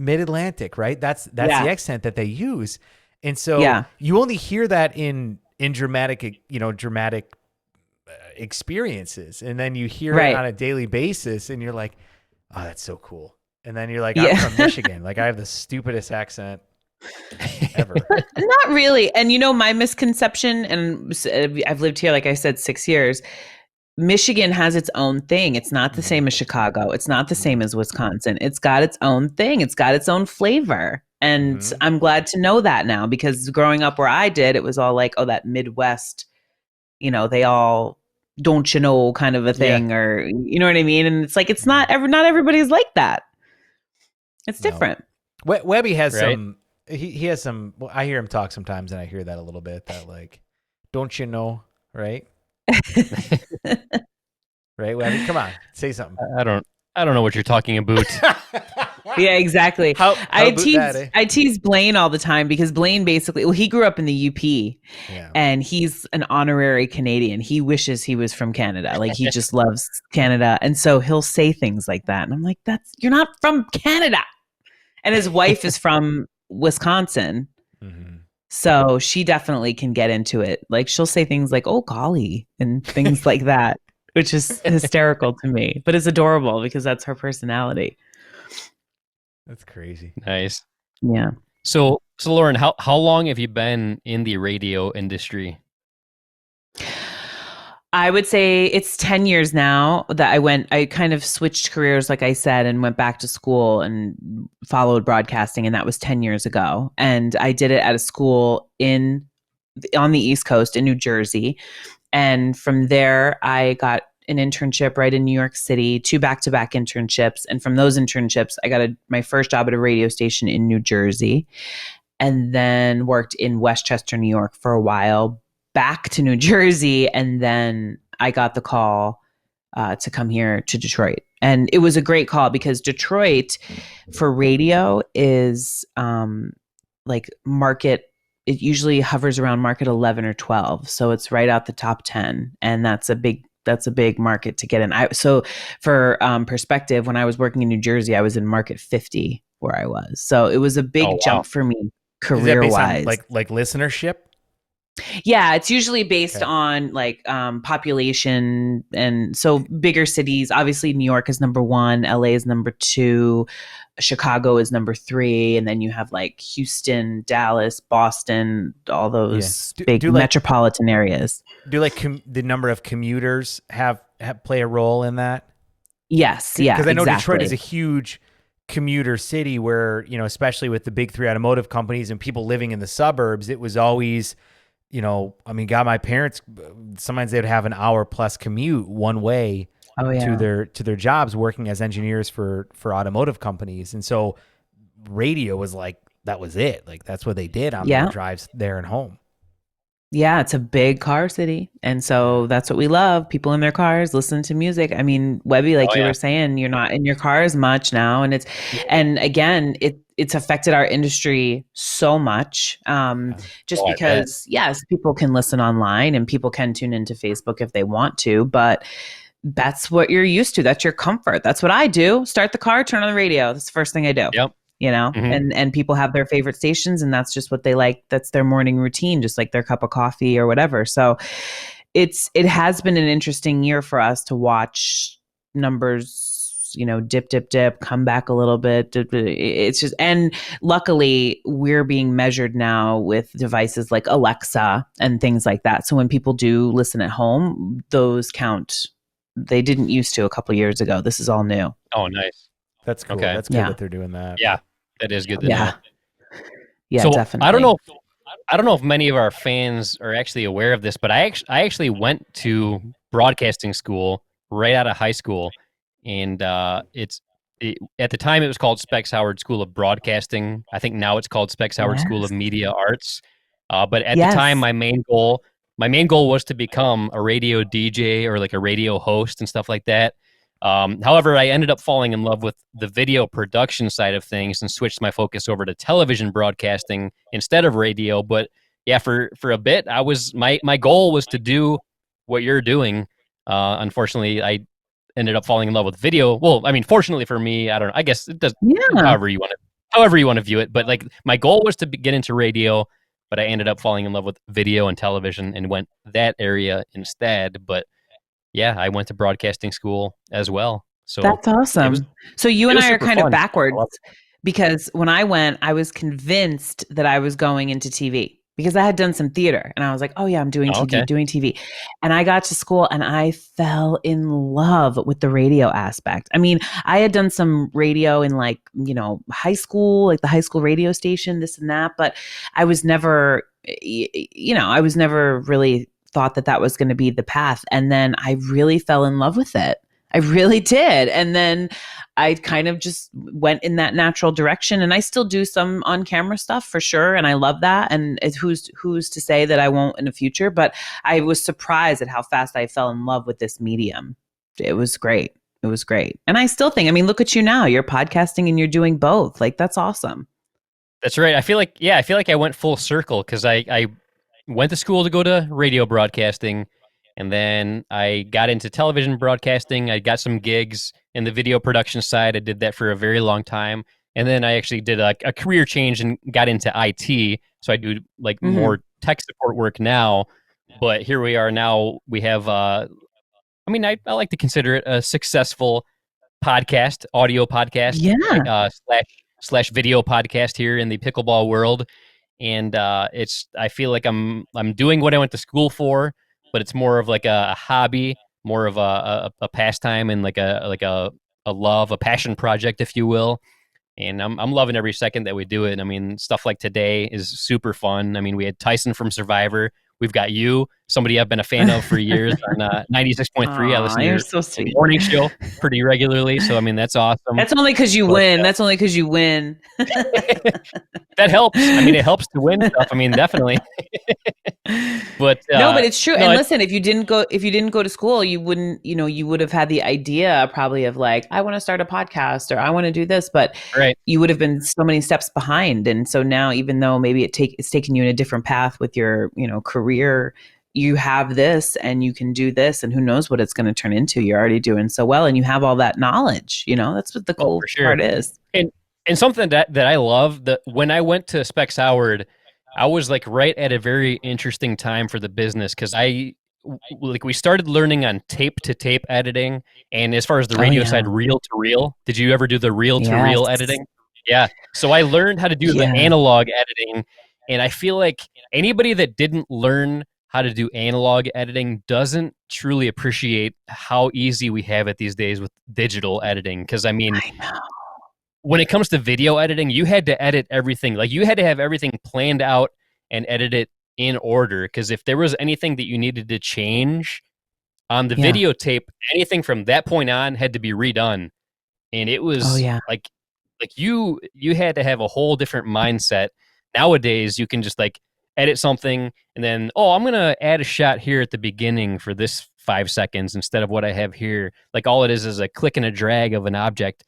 S2: right? That's the accent that they use. And so you only hear that in dramatic experiences. And then you hear it on a daily basis and you're like, oh, that's so cool. And then you're like, I'm from Michigan. Like I have the stupidest accent ever.
S3: Not really. And my misconception, and I've lived here, like I said, 6 years. Michigan has its own thing. It's not the same as Chicago. It's not the same as Wisconsin. It's got its own thing. It's got its own flavor. And I'm glad to know that now, because growing up where I did, it was all like, oh, that Midwest, they all don't kind of a thing, or you know what I mean? And it's like, it's not everybody's like that. It's different.
S2: Webby has some, he has some, well, I hear him talk sometimes and I hear that a little bit, that like, don't you know, right? Right, Webby? Come on, say something.
S1: I don't know what you're talking about.
S3: Yeah, exactly. I tease Blaine all the time because Blaine basically, he grew up in the UP, and he's an honorary Canadian. He wishes he was from Canada. Like he just loves Canada, and so he'll say things like that, and I'm like, you're not from Canada. And his wife is from Wisconsin. So she definitely can get into it. Like she'll say things like, oh, golly, and things like that, which is hysterical to me, but it's adorable because that's her personality.
S2: That's crazy.
S1: Nice.
S3: Yeah.
S1: So Lauren, how long have you been in the radio industry?
S3: I would say it's 10 years now that I kind of switched careers, like I said, and went back to school and followed broadcasting. And that was 10 years ago. And I did it at a school on the East Coast in New Jersey. And from there, I got an internship right in New York City, 2 back-to-back internships. And from those internships, I got my first job at a radio station in New Jersey, and then worked in Westchester, New York for a while, back to New Jersey. And then I got the call to come here to Detroit. And it was a great call because Detroit for radio is like market, it usually hovers around market 11 or 12. So it's right out the top 10. And that's a big market to get in. So for perspective, when I was working in New Jersey, I was in market 50 where I was. So it was a big jump for me career-wise.
S2: Like listenership?
S3: Yeah, it's usually based on like population. And so bigger cities, obviously New York is number 1, LA is number 2, Chicago is number 3, and then you have like Houston, Dallas, Boston, all those big metropolitan areas.
S2: Do like the number of commuters have play a role in that?
S3: Yes, yeah,
S2: because I know Detroit is a huge commuter city where, especially with the big 3 automotive companies and people living in the suburbs, it was always, my parents, sometimes they'd have an hour plus commute one way to their jobs working as engineers for automotive companies. And so radio was like, that was it. Like that's what they did on their drives there and home.
S3: Yeah, it's a big car city. And so that's what we love. People in their cars, listen to music. I mean, Webby, like you were saying, you're not in your car as much now. And and again, it's affected our industry so much. Because yes, people can listen online and people can tune into Facebook if they want to, but that's what you're used to. That's your comfort. That's what I do. Start the car, turn on the radio. That's the first thing I do.
S1: Yep.
S3: And people have their favorite stations and that's just what they like. That's their morning routine, just like their cup of coffee or whatever. So it has been an interesting year for us to watch numbers, dip, come back a little bit. It's just, and luckily we're being measured now with devices like Alexa and things like that. So when people do listen at home, those count. They didn't used to a couple years ago. This is all new.
S1: Oh, nice.
S2: That's cool. Okay. That's good that they're doing that.
S1: Yeah, that is good to know.
S3: Yeah,
S1: so
S3: definitely.
S1: I don't know if many of our fans are actually aware of this, but I actually went to broadcasting school right out of high school, and at the time it was called Specs Howard School of Broadcasting. I think now it's called Specs Howard School of Media Arts. But at the time, my main goal was to become a radio DJ or like a radio host and stuff like that. However, I ended up falling in love with the video production side of things and switched my focus over to television broadcasting instead of radio. But yeah, for a bit, I was my goal was to do what you're doing. Unfortunately, I ended up falling in love with video. Well, I mean, fortunately for me, I don't know. I guess it does.
S3: Yeah.
S1: However you want to view it. But like, my goal was to get into radio, but I ended up falling in love with video and television and went that area instead. But yeah, I went to broadcasting school as well. So
S3: That's awesome. So you and I are kind of backwards, because when I went, I was convinced that I was going into TV because I had done some theater and I was like, oh yeah, I'm doing TV. And I got to school and I fell in love with the radio aspect. I mean, I had done some radio in like, high school, like the high school radio station, this and that, but I was never, I was never really thought that was going to be the path. And then I really fell in love with it. I really did. And then I kind of just went in that natural direction, and I still do some on camera stuff for sure. And I love that. And who's to say that I won't in the future, but I was surprised at how fast I fell in love with this medium. It was great. It was great. And I still think, I mean, look at you now, you're podcasting and you're doing both. Like, that's awesome.
S1: That's right. I feel like I went full circle because I went to school to go to radio broadcasting. And then I got into television broadcasting. I got some gigs in the video production side. I did that for a very long time. And then I actually did a career change and got into IT. So I do like more tech support work now. But here we are now. We have, I like to consider it a successful podcast, audio podcast, slash video podcast here in the pickleball world. And I feel like I'm doing what I went to school for, but it's more of like a hobby, more of a pastime, and like a love, a passion project, if you will. And I'm loving every second that we do it. I mean, stuff like today is super fun. I mean, we had Tyson from Survivor. We've got you, somebody I've been a fan of for years on 96.3. I listen to your morning show pretty regularly. So, I mean, that's awesome.
S3: That's only because you win. That's only because you win.
S1: That helps. I mean, it helps to win stuff. I mean, definitely. But
S3: no, but it's true. And listen, if you didn't go to school, you wouldn't, you would have had the idea probably of like, I want to start a podcast or I want to do this, but you would have been so many steps behind. And so now, even though maybe it's taken you in a different path with your, career, you have this and you can do this, and who knows what it's going to turn into. You're already doing so well and you have all that knowledge, that's what the cool part is.
S1: And something that I love, that when I went to Specs Howard, I was like right at a very interesting time for the business, because we started learning on tape to tape editing, and as far as the radio side, reel to reel. Did you ever do the reel to reel editing? Yeah. So I learned how to do the analog editing, and I feel like anybody that didn't learn how to do analog editing doesn't truly appreciate how easy we have it these days with digital editing. Because I mean, when it comes to video editing, you had to edit everything. Like, you had to have everything planned out and edit it in order. Because if there was anything that you needed to change on the videotape, anything from that point on had to be redone. And it was like you had to have a whole different mindset. Nowadays, you can just like edit something and then, I'm going to add a shot here at the beginning for this 5 seconds instead of what I have here. Like, all it is a click and a drag of an object.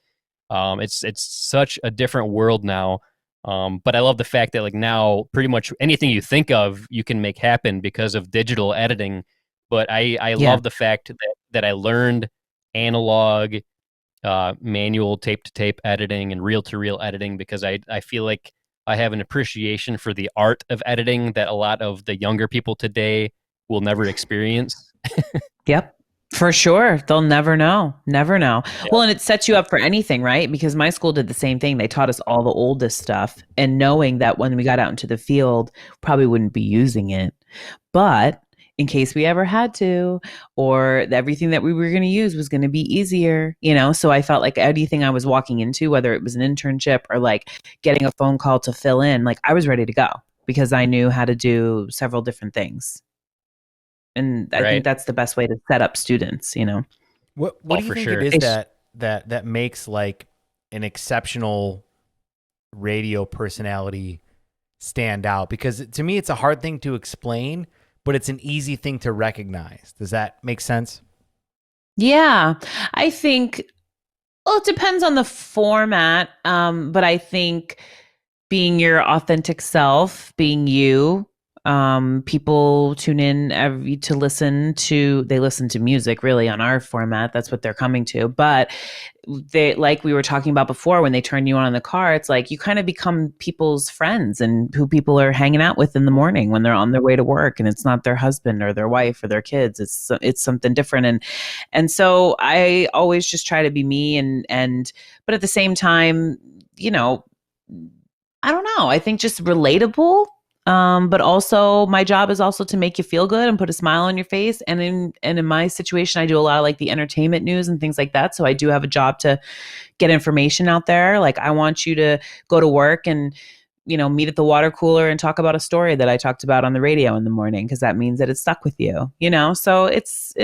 S1: It's such a different world now. But I love the fact that like now pretty much anything you think of, you can make happen because of digital editing. But I love the fact that I learned analog, manual tape to tape editing and reel to reel editing, because I feel like I have an appreciation for the art of editing that a lot of the younger people today will never experience.
S3: Yep. For sure. They'll never know. Never know. Yeah. Well, and it sets you up for anything, right? Because my school did the same thing. They taught us all the oldest stuff, and knowing that when we got out into the field, probably wouldn't be using it. But in case we ever had to, or everything that we were going to use was going to be easier, So I felt like anything I was walking into, whether it was an internship or like getting a phone call to fill in, like I was ready to go because I knew how to do several different things. And I think that's the best way to set up students,
S2: What do you think it is that makes like an exceptional radio personality stand out? Because to me, it's a hard thing to explain, but it's an easy thing to recognize. Does that make sense?
S3: Yeah, I think, it depends on the format. But I think being your authentic self, being you, People tune in to listen to, they listen to music really on our format. That's what they're coming to. But they, like we were talking about before, when they turn you on in the car, it's like you kind of become people's friends and who people are hanging out with in the morning when they're on their way to work, and it's not their husband or their wife or their kids. It's something different. And so I always just try to be me, and but at the same time, you know, I don't know. I think just relatable. But also my job is also to make you feel good and put a smile on your face. And in my situation, I do a lot of like the entertainment news and things like that. So I do have a job to get information out there. Like I want you to go to work and, you know, meet at the water cooler and talk about a story that I talked about on the radio in the morning, because that means that it's stuck with you, you know? So it's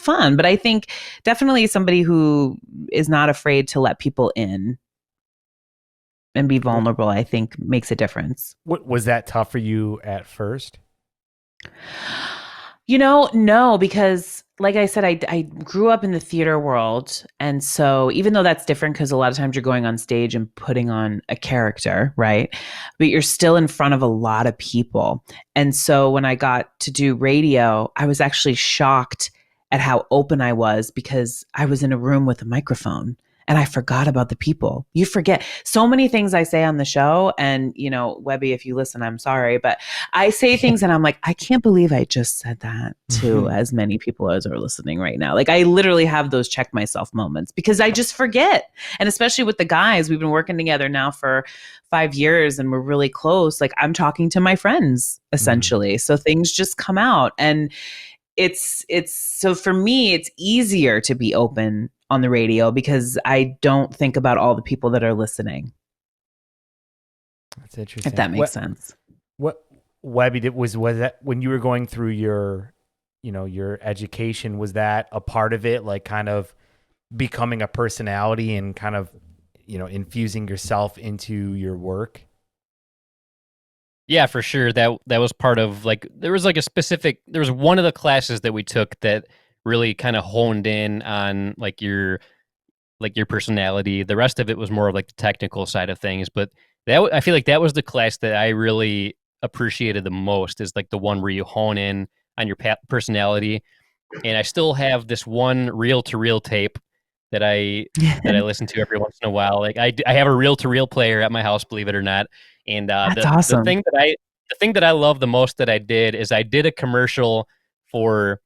S3: fun. But I think definitely somebody who is not afraid to let people in and be vulnerable, I think makes a difference.
S2: What was that tough for you at first?
S3: You know, no, because like I said, I grew up in the theater world. And so even though that's different, because a lot of times you're going on stage and putting on a character, right? But you're still in front of a lot of people. And so when I got to do radio, I was actually shocked at how open I was, because I was in a room with a microphone. And I forgot about the people. You forget so many things I say on the show. And, you know, Webby, if you listen, I'm sorry, but I say things and I'm like, I can't believe I just said that to as many people as are listening right now. Like I literally have those check myself moments because I just forget. And especially with the guys, we've been working together now for 5 years and we're really close. Like I'm talking to my friends essentially. So things just come out, and it's so for me, it's easier to be open on the radio because I don't think about all the people that are listening.
S2: That's interesting.
S3: If that makes sense.
S2: What Webby was that when you were going through your, you know, your education, was that a part of it, like kind of becoming a personality and kind of, you know, infusing yourself into your work?
S1: Yeah, for sure. That was part of, like, there was one of the classes that we took that really kind of honed in on like your personality. The rest of it was more of like the technical side of things. But I feel like that was the class that I really appreciated the most, is like the one where you hone in on your personality. And I still have this one reel-to-reel tape that I listen to every once in a while. Like I have a reel-to-reel player at my house, believe it or not. And
S3: That's awesome.
S1: the thing that I love the most that I did is I did a commercial for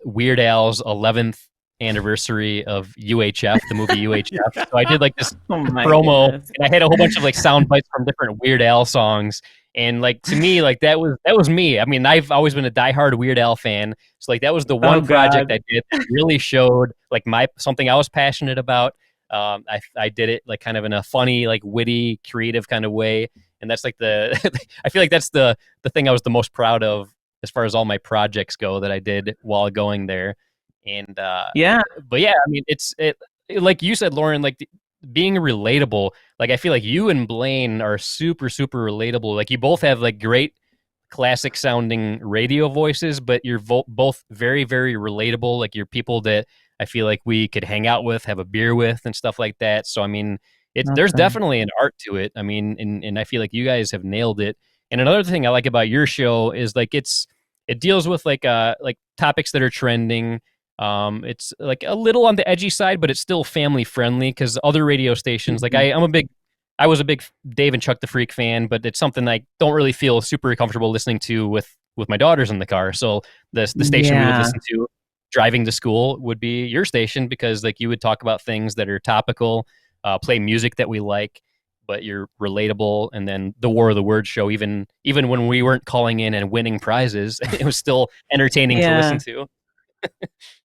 S1: Weird Al's 11th anniversary of UHF, the movie UHF. So I did like this promo, and I had a whole bunch of like sound bites from different Weird Al songs. And like to me, like that was me. I mean, I've always been a diehard Weird Al fan. So like that was the one project I did that really showed like something I was passionate about. I did it like kind of in a funny, like witty, creative kind of way. And that's like I feel like that's the thing I was the most proud of as far as all my projects go that I did while going there. And but yeah, I mean, it like you said, Lauren, like being relatable. Like I feel like you and Blaine are super, super relatable. Like you both have like great classic sounding radio voices, but you're both very, very relatable. Like you're people that I feel like we could hang out with, have a beer with, and stuff like that. So I mean, there's definitely an art to it. I mean, and I feel like you guys have nailed it. And another thing I like about your show is like it deals with like topics that are trending. It's like a little on the edgy side, but it's still family friendly, because other radio stations, like I was a big Dave and Chuck the Freak fan, but it's something I don't really feel super comfortable listening to with my daughters in the car. So the station we would listen to driving to school would be your station, because like you would talk about things that are topical, play music that we like, but you're relatable. And then the War of the Words show, even when we weren't calling in and winning prizes, it was still entertaining to listen to.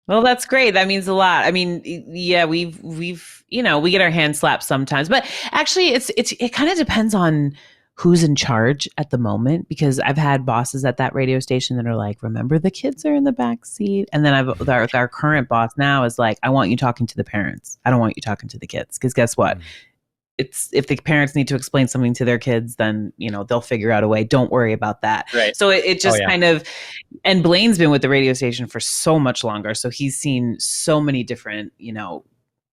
S3: Well, that's great. That means a lot. I mean, yeah, we've you know, we get our hands slapped sometimes, but actually it kind of depends on who's in charge at the moment, because I've had bosses at that radio station that are like, remember the kids are in the back seat. And then our current boss now is like, I want you talking to the parents. I don't want you talking to the kids. Because guess what? It's if the parents need to explain something to their kids, then, you know, they'll figure out a way. Don't worry about that.
S1: Right.
S3: So it just kind of, and Blaine's been with the radio station for so much longer. So he's seen so many different, you know,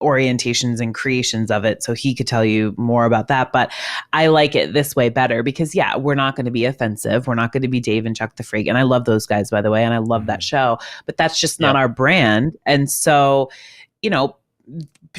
S3: orientations and creations of it, so he could tell you more about that. But I like it this way better because we're not going to be offensive. We're not going to be Dave and Chuck the Freak. And I love those guys, by the way, and I love that show, but that's just not our brand. And so,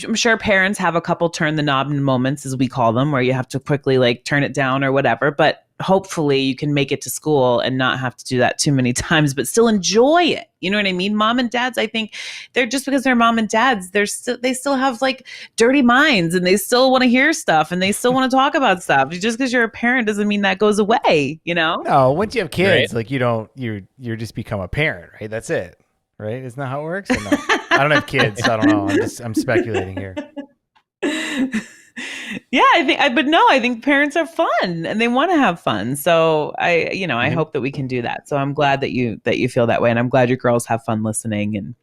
S3: I'm sure parents have a couple turn the knob moments, as we call them, where you have to quickly like turn it down or whatever. But hopefully you can make it to school and not have to do that too many times, but still enjoy it. You know what I mean? Mom and dads, I think they're just because they're mom and dads, they still have like dirty minds and they still want to hear stuff and they still want to talk about stuff. Just because you're a parent doesn't mean that goes away,
S2: No, once you have kids, like you're just become a parent, right? That's it. Right? Isn't that how it works? Or no? I don't have kids, so I don't know. I'm speculating here.
S3: Yeah, I think parents are fun and they want to have fun. So I hope that we can do that. So I'm glad that you feel that way. And I'm glad your girls have fun listening. And,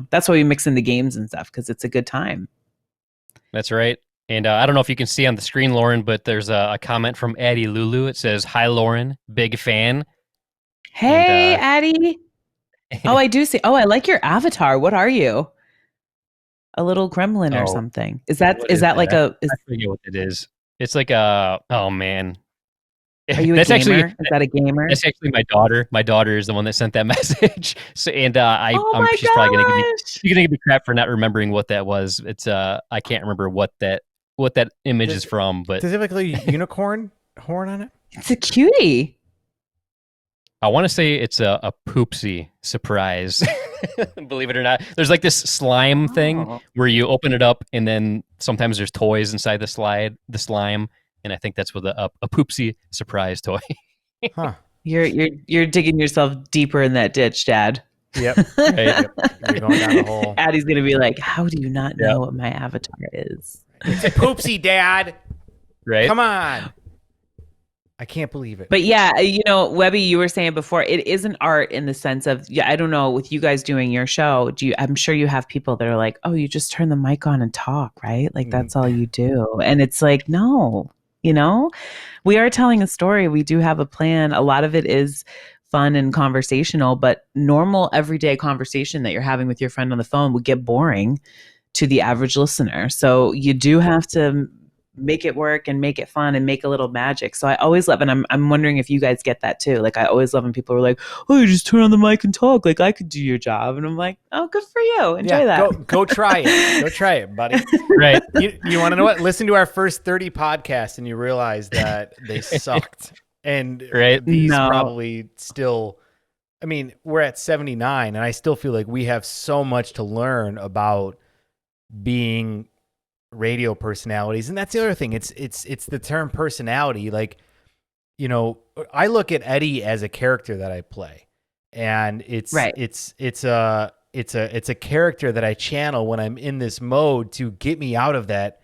S3: that's why we mix in the games and stuff, because it's a good time.
S1: That's right. And I don't know if you can see on the screen, Lauren, but there's a comment from Addie Lulu. It says, "Hi, Lauren, big fan."
S3: Hey, Addie. Oh, I do see. Oh, I like your avatar. What are you? A little gremlin or something? Is that like I
S1: forget what it is. It's like oh man.
S3: Are you a gamer? Is that a gamer?
S1: That's actually my daughter. My daughter is the one that sent that message. So she's probably gonna give me crap for not remembering what that was. It's I can't remember what that image is from, but
S2: does it have like a unicorn horn on it?
S3: It's a cutie.
S1: I want to say it's a poopsie surprise. Believe it or not, there's like this slime thing where you open it up and then sometimes there's toys inside the slime, and I think that's with a poopsie surprise toy.
S2: Huh.
S3: You're digging yourself deeper in that ditch, Dad.
S2: Yep. Yep. You're going down the hole.
S3: Addie's gonna be like, "How do you not know what my avatar is?"
S2: It's a poopsie, Dad.
S1: Right?
S2: Come on. I can't believe it.
S3: But yeah, Webby, you were saying before, it is an art in the sense of, I don't know, with you guys doing your show, I'm sure you have people that are like, oh, you just turn the mic on and talk, right? Like that's all you do. And it's like, no, we are telling a story. We do have a plan. A lot of it is fun and conversational, but normal everyday conversation that you're having with your friend on the phone would get boring to the average listener. So you do have to make it work and make it fun and make a little magic. So I always love, and I'm wondering if you guys get that too. Like I always love when people are like, oh, you just turn on the mic and talk. Like I could do your job. And I'm like, oh, good for you. Enjoy that.
S2: Go try it. Go try it, buddy.
S1: Right.
S2: You want to know what? Listen to our first 30 podcasts and you realize that they sucked. And these probably still, I mean, we're at 79 and I still feel like we have so much to learn about being radio personalities. And that's the other thing. It's the term personality. Like, I look at Eddie as a character that I play, and it's a character that I channel when I'm in this mode to get me out of that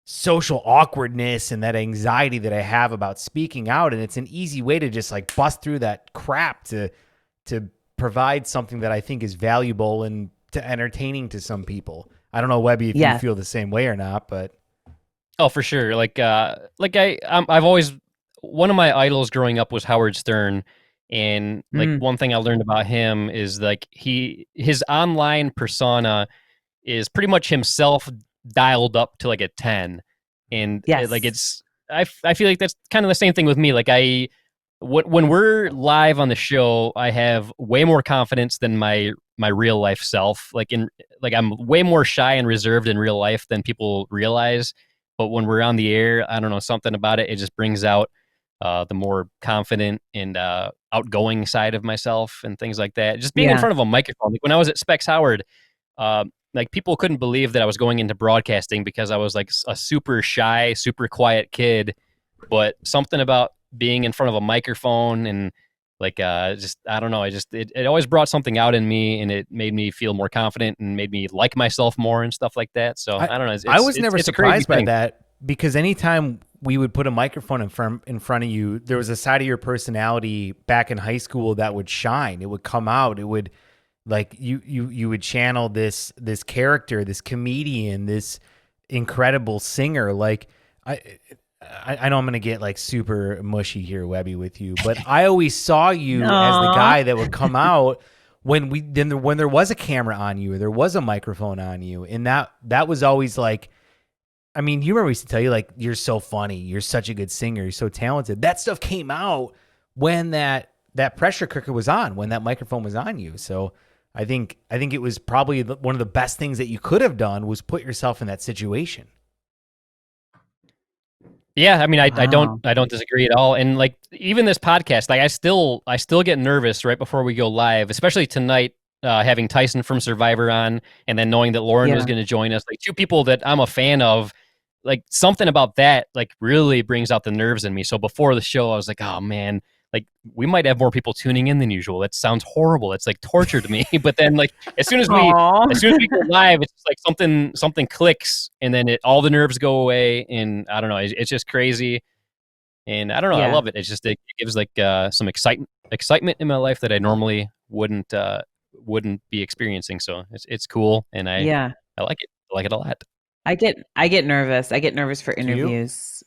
S2: social awkwardness and that anxiety that I have about speaking out. And it's an easy way to just like bust through that crap to provide something that I think is valuable and to entertaining to some people. I don't know, Webby, if you feel the same way or not, but
S1: for sure. I've always, one of my idols growing up was Howard Stern, and one thing I learned about him is like his online persona is pretty much himself dialed up to like a 10, and I feel like that's kind of the same thing with me. Like when we're live on the show, I have way more confidence than my real life self. I'm way more shy and reserved in real life than people realize. But when we're on the air, I don't know, something about it just brings out the more confident and outgoing side of myself and things like that. Just being in front of a microphone. Like when I was at Specs Howard, people couldn't believe that I was going into broadcasting because I was like a super shy, super quiet kid. But something about being in front of a microphone and I don't know, it always brought something out in me, and it made me feel more confident and made me like myself more and stuff like that. So I don't know.
S2: I was never surprised by that, because anytime we would put a microphone in front of you, there was a side of your personality back in high school that would shine. It would come out. It would you would channel this character, this comedian, this incredible singer. I know I'm going to get like super mushy here, Webby, with you, but I always saw you as the guy that would come out when there was a camera on you, or there was a microphone on you, and that was always like, I mean, you remember we used to tell you like, you're so funny, you're such a good singer, you're so talented. That stuff came out when that pressure cooker was on, when that microphone was on you. So I think it was probably one of the best things that you could have done was put yourself in that situation.
S1: Yeah, I mean, I don't disagree at all. And like even this podcast, like I still get nervous right before we go live, especially tonight, having Tyson from Survivor on, and then knowing that Lauren was going to join us, like two people that I'm a fan of. Like something about that, like really brings out the nerves in me. So before the show, I was like, oh man, like we might have more people tuning in than usual. That sounds horrible. It's like torture to me. But then like as soon as we go live, it's like something clicks, and then all the nerves go away, and I don't know, it's just crazy. And I don't know, I love it. It's just it gives like some excitement in my life that I normally wouldn't be experiencing. So it's cool, and I like it. I like it a lot.
S3: I get nervous. I get nervous for interviews.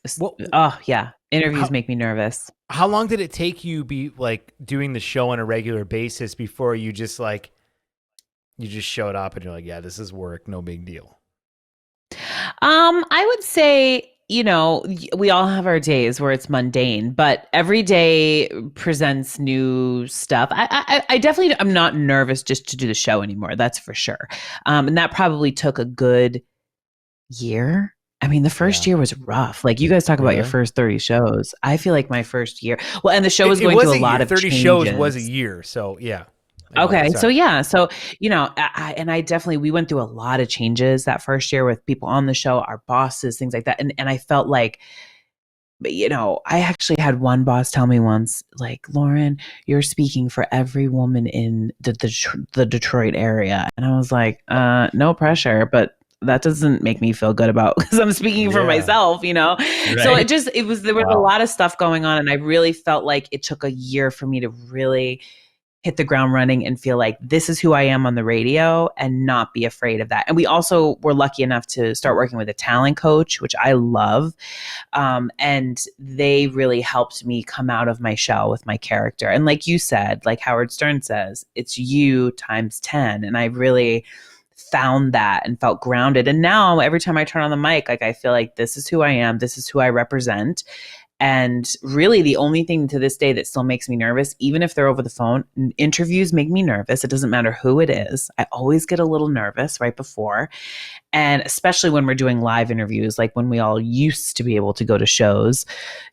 S3: Oh yeah, interviews make me nervous.
S2: How long did it take you be like doing the show on a regular basis before you just showed up and you're like, yeah, this is work, no big deal?
S3: I would say, you know, we all have our days where it's mundane, but every day presents new stuff. I definitely am not nervous just to do the show anymore. That's for sure. And that probably took a good year. I mean, the first year was rough. Like you guys talk about your first 30 shows. I feel like my first year. Well, and the show was going through a lot of 30 changes.
S2: shows was a year. So yeah.
S3: Okay. So yeah. So, you know, we went through a lot of changes that first year with people on the show, our bosses, things like that. And I felt like, you know, I actually had one boss tell me once, like, Lauren, you're speaking for every woman in the Detroit area. And I was like, no pressure, but that doesn't make me feel good about, because I'm speaking for myself, you know? Right. So there was a lot of stuff going on. And I really felt like it took a year for me to really hit the ground running and feel like this is who I am on the radio and not be afraid of that. And we also were lucky enough to start working with a talent coach, which I love. And they really helped me come out of my shell with my character. And like you said, like Howard Stern says, it's you times 10. And I really found that and felt grounded. And now every time I turn on the mic, like I feel like this is who I am. This is who I represent. And really the only thing to this day that still makes me nervous, even if they're over the phone, interviews make me nervous. It doesn't matter who it is. I always get a little nervous right before. And especially when we're doing live interviews, like when we all used to be able to go to shows,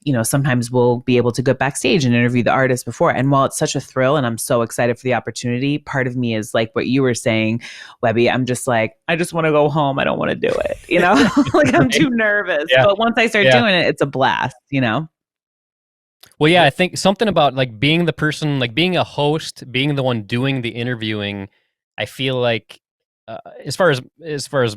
S3: you know, sometimes we'll be able to go backstage and interview the artist before. And while it's such a thrill and I'm so excited for the opportunity, part of me is like what you were saying, Webby, I'm just like, I just want to go home. I don't want to do it. You know, like I'm too nervous. Yeah. But once I start doing it, it's a blast, you know?
S1: Well, yeah, I think something about like being the person, like being a host, being the one doing the interviewing, I feel like as far as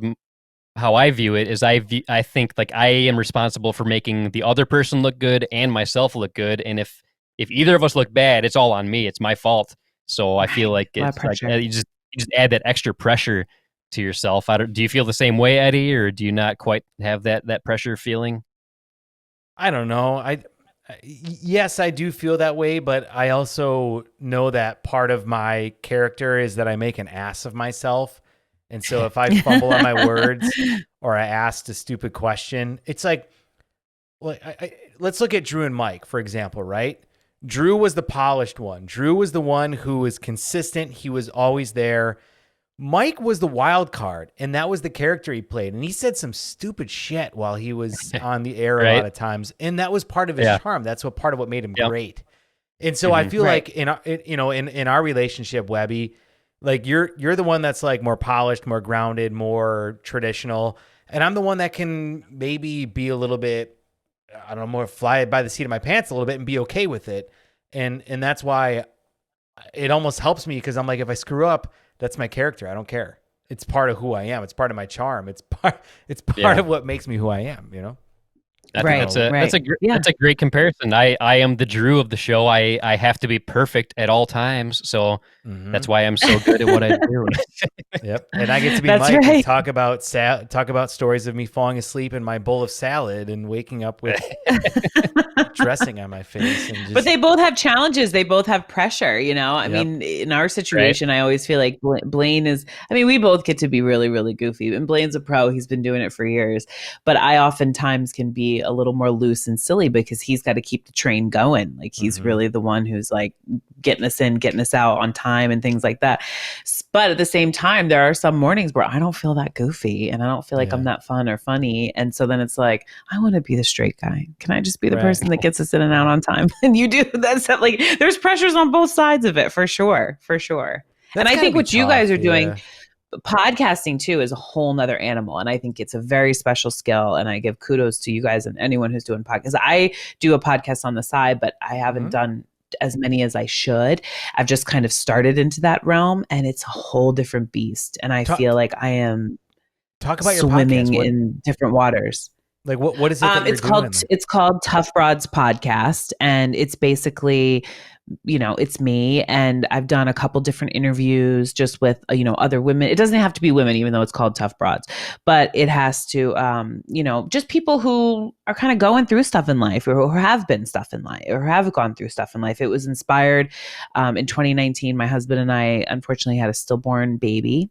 S1: how I view it is I think like I am responsible for making the other person look good and myself look good. And if either of us look bad, it's all on me. It's my fault. So I feel like it's like you just add that extra pressure to yourself. Do you feel the same way, Eddie, or do you not quite have that pressure feeling?
S2: I don't know. Yes, I do feel that way, but I also know that part of my character is that I make an ass of myself. And so if I fumble on my words or I asked a stupid question, it's like, let's look at Drew and Mike, for example, right? Drew was the polished one. Drew was the one who was consistent. He was always there. Mike was the wild card, and that was the character he played. And he said some stupid shit while he was on the air a lot of times. And that was part of his charm. That's part of what made him great. And so I feel like in our relationship, Webby, like you're the one that's like more polished, more grounded, more traditional. And I'm the one that can maybe be a little bit, I don't know, more fly by the seat of my pants a little bit and be okay with it. And that's why it almost helps me, because I'm like, if I screw up, that's my character. I don't care. It's part of who I am. It's part of my charm. It's part of what makes me who I am, you know?
S1: I think that's a great comparison. I am the Drew of the show. I have to be perfect at all times, so that's why I'm so good at what I do.
S2: Yep, and I get to be Mike and talk about stories of me falling asleep in my bowl of salad and waking up with dressing on my face. And
S3: but they both have challenges. They both have pressure. I mean, in our situation, I always feel like Blaine is. I mean, we both get to be really, really goofy. And Blaine's a pro. He's been doing it for years. But I oftentimes can be a little more loose and silly because he's got to keep the train going. Like he's really the one who's like getting us in, getting us out on time and things like that. But at the same time, there are some mornings where I don't feel that goofy and I don't feel like I'm that fun or funny. And so then it's like, I want to be the straight guy. Can I just be the person that gets us in and out on time? And you do. That's like, there's pressures on both sides of it for sure. And I think what you guys are doing, podcasting too, is a whole nother animal. And I think it's a very special skill. And I give kudos to you guys and anyone who's doing podcasts. I do a podcast on the side, but I haven't done as many as I should. I've just kind of started into that realm and it's a whole different beast. And I feel like I am swimming in different waters.
S2: Like what is it that you're doing?
S3: It's called Tough Broads Podcast. And it's basically, it's me, and I've done a couple different interviews just with, other women. It doesn't have to be women, even though it's called Tough Broads, but it has to, just people who are kind of going through stuff in life or who have been stuff in life or have gone through stuff in life. It was inspired in 2019. My husband and I unfortunately had a stillborn baby,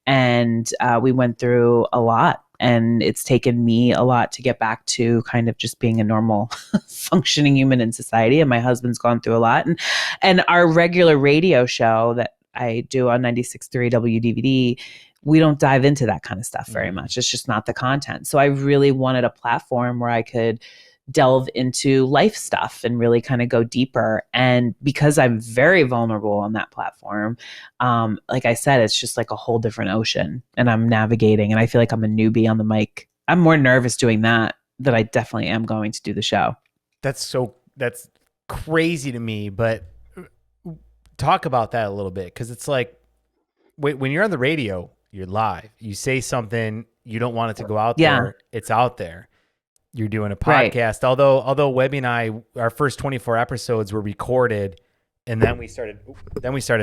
S3: and we went through a lot. And it's taken me a lot to get back to kind of just being a normal functioning human in society. And my husband's gone through a lot. And our regular radio show that I do on 96.3 WDVD, we don't dive into that kind of stuff very much. It's just not the content. So I really wanted a platform where I could delve into life stuff and really kind of go deeper. And because I'm very vulnerable on that platform, like I said, it's just like a whole different ocean and I'm navigating, and I feel like I'm a newbie on the mic. I'm more nervous doing that than I definitely am going to do the show.
S2: That's crazy to me, but talk about that a little bit. Cause it's like, when you're on the radio, you're live, you say something, you don't want it to go out there. It's out there. You're doing a podcast, although Webby and I, our first 24 episodes were recorded, and then we started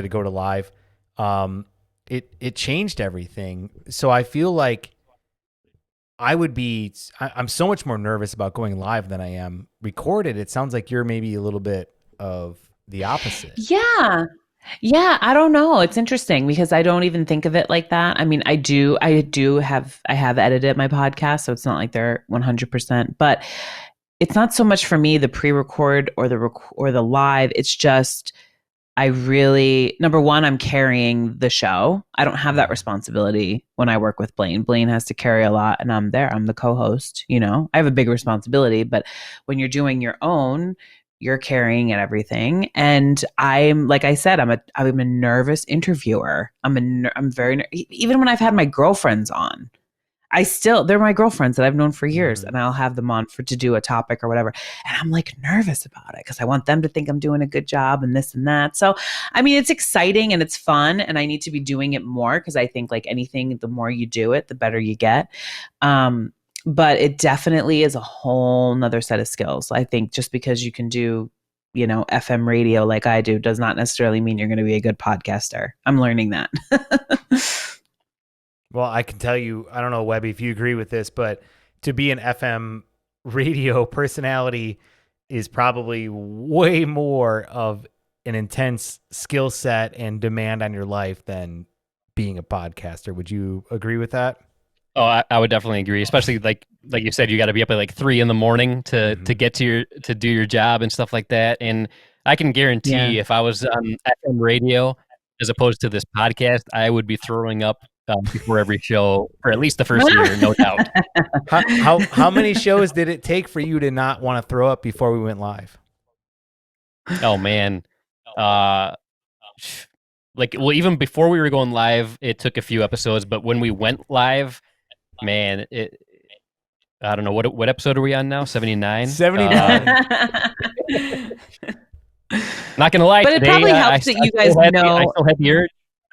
S2: to go to live. It changed everything. So I feel like I'm so much more nervous about going live than I am recorded. It sounds like you're maybe a little bit of the opposite.
S3: Yeah, I don't know. It's interesting because I don't even think of it like that. I mean, I have edited my podcast, so it's not like they're 100%, but it's not so much for me the pre-record or the live. It's just number one, I'm carrying the show. I don't have that responsibility when I work with Blaine. Blaine has to carry a lot, and I'm there. I'm the co-host. I have a big responsibility, but when you're doing your own, you're carrying and everything. And I'm, like I said, I'm a nervous interviewer. I'm very, even when I've had my girlfriends on, they're my girlfriends that I've known for years, and I'll have them on to do a topic or whatever. And I'm like nervous about it because I want them to think I'm doing a good job and this and that. So, I mean, it's exciting and it's fun, and I need to be doing it more because I think like anything, the more you do it, the better you get. But it definitely is a whole nother set of skills. I think just because you can do, FM radio like I do does not necessarily mean you're going to be a good podcaster. I'm learning that.
S2: Well, I can tell you, I don't know, Webby, if you agree with this, but to be an FM radio personality is probably way more of an intense skill set and demand on your life than being a podcaster. Would you agree with that?
S1: Oh, I would definitely agree. Especially like you said, you got to be up at like 3 a.m. to get to do your job and stuff like that. And I can guarantee if I was on FM radio as opposed to this podcast, I would be throwing up before every show for at least the first year, no doubt.
S2: How many shows did it take for you to not want to throw up before we went live?
S1: Oh man, even before we were going live, it took a few episodes. But when we went live, man, I don't know what episode are we on now? 79.
S2: 79.
S1: Not gonna lie,
S3: but it probably helps that you guys know.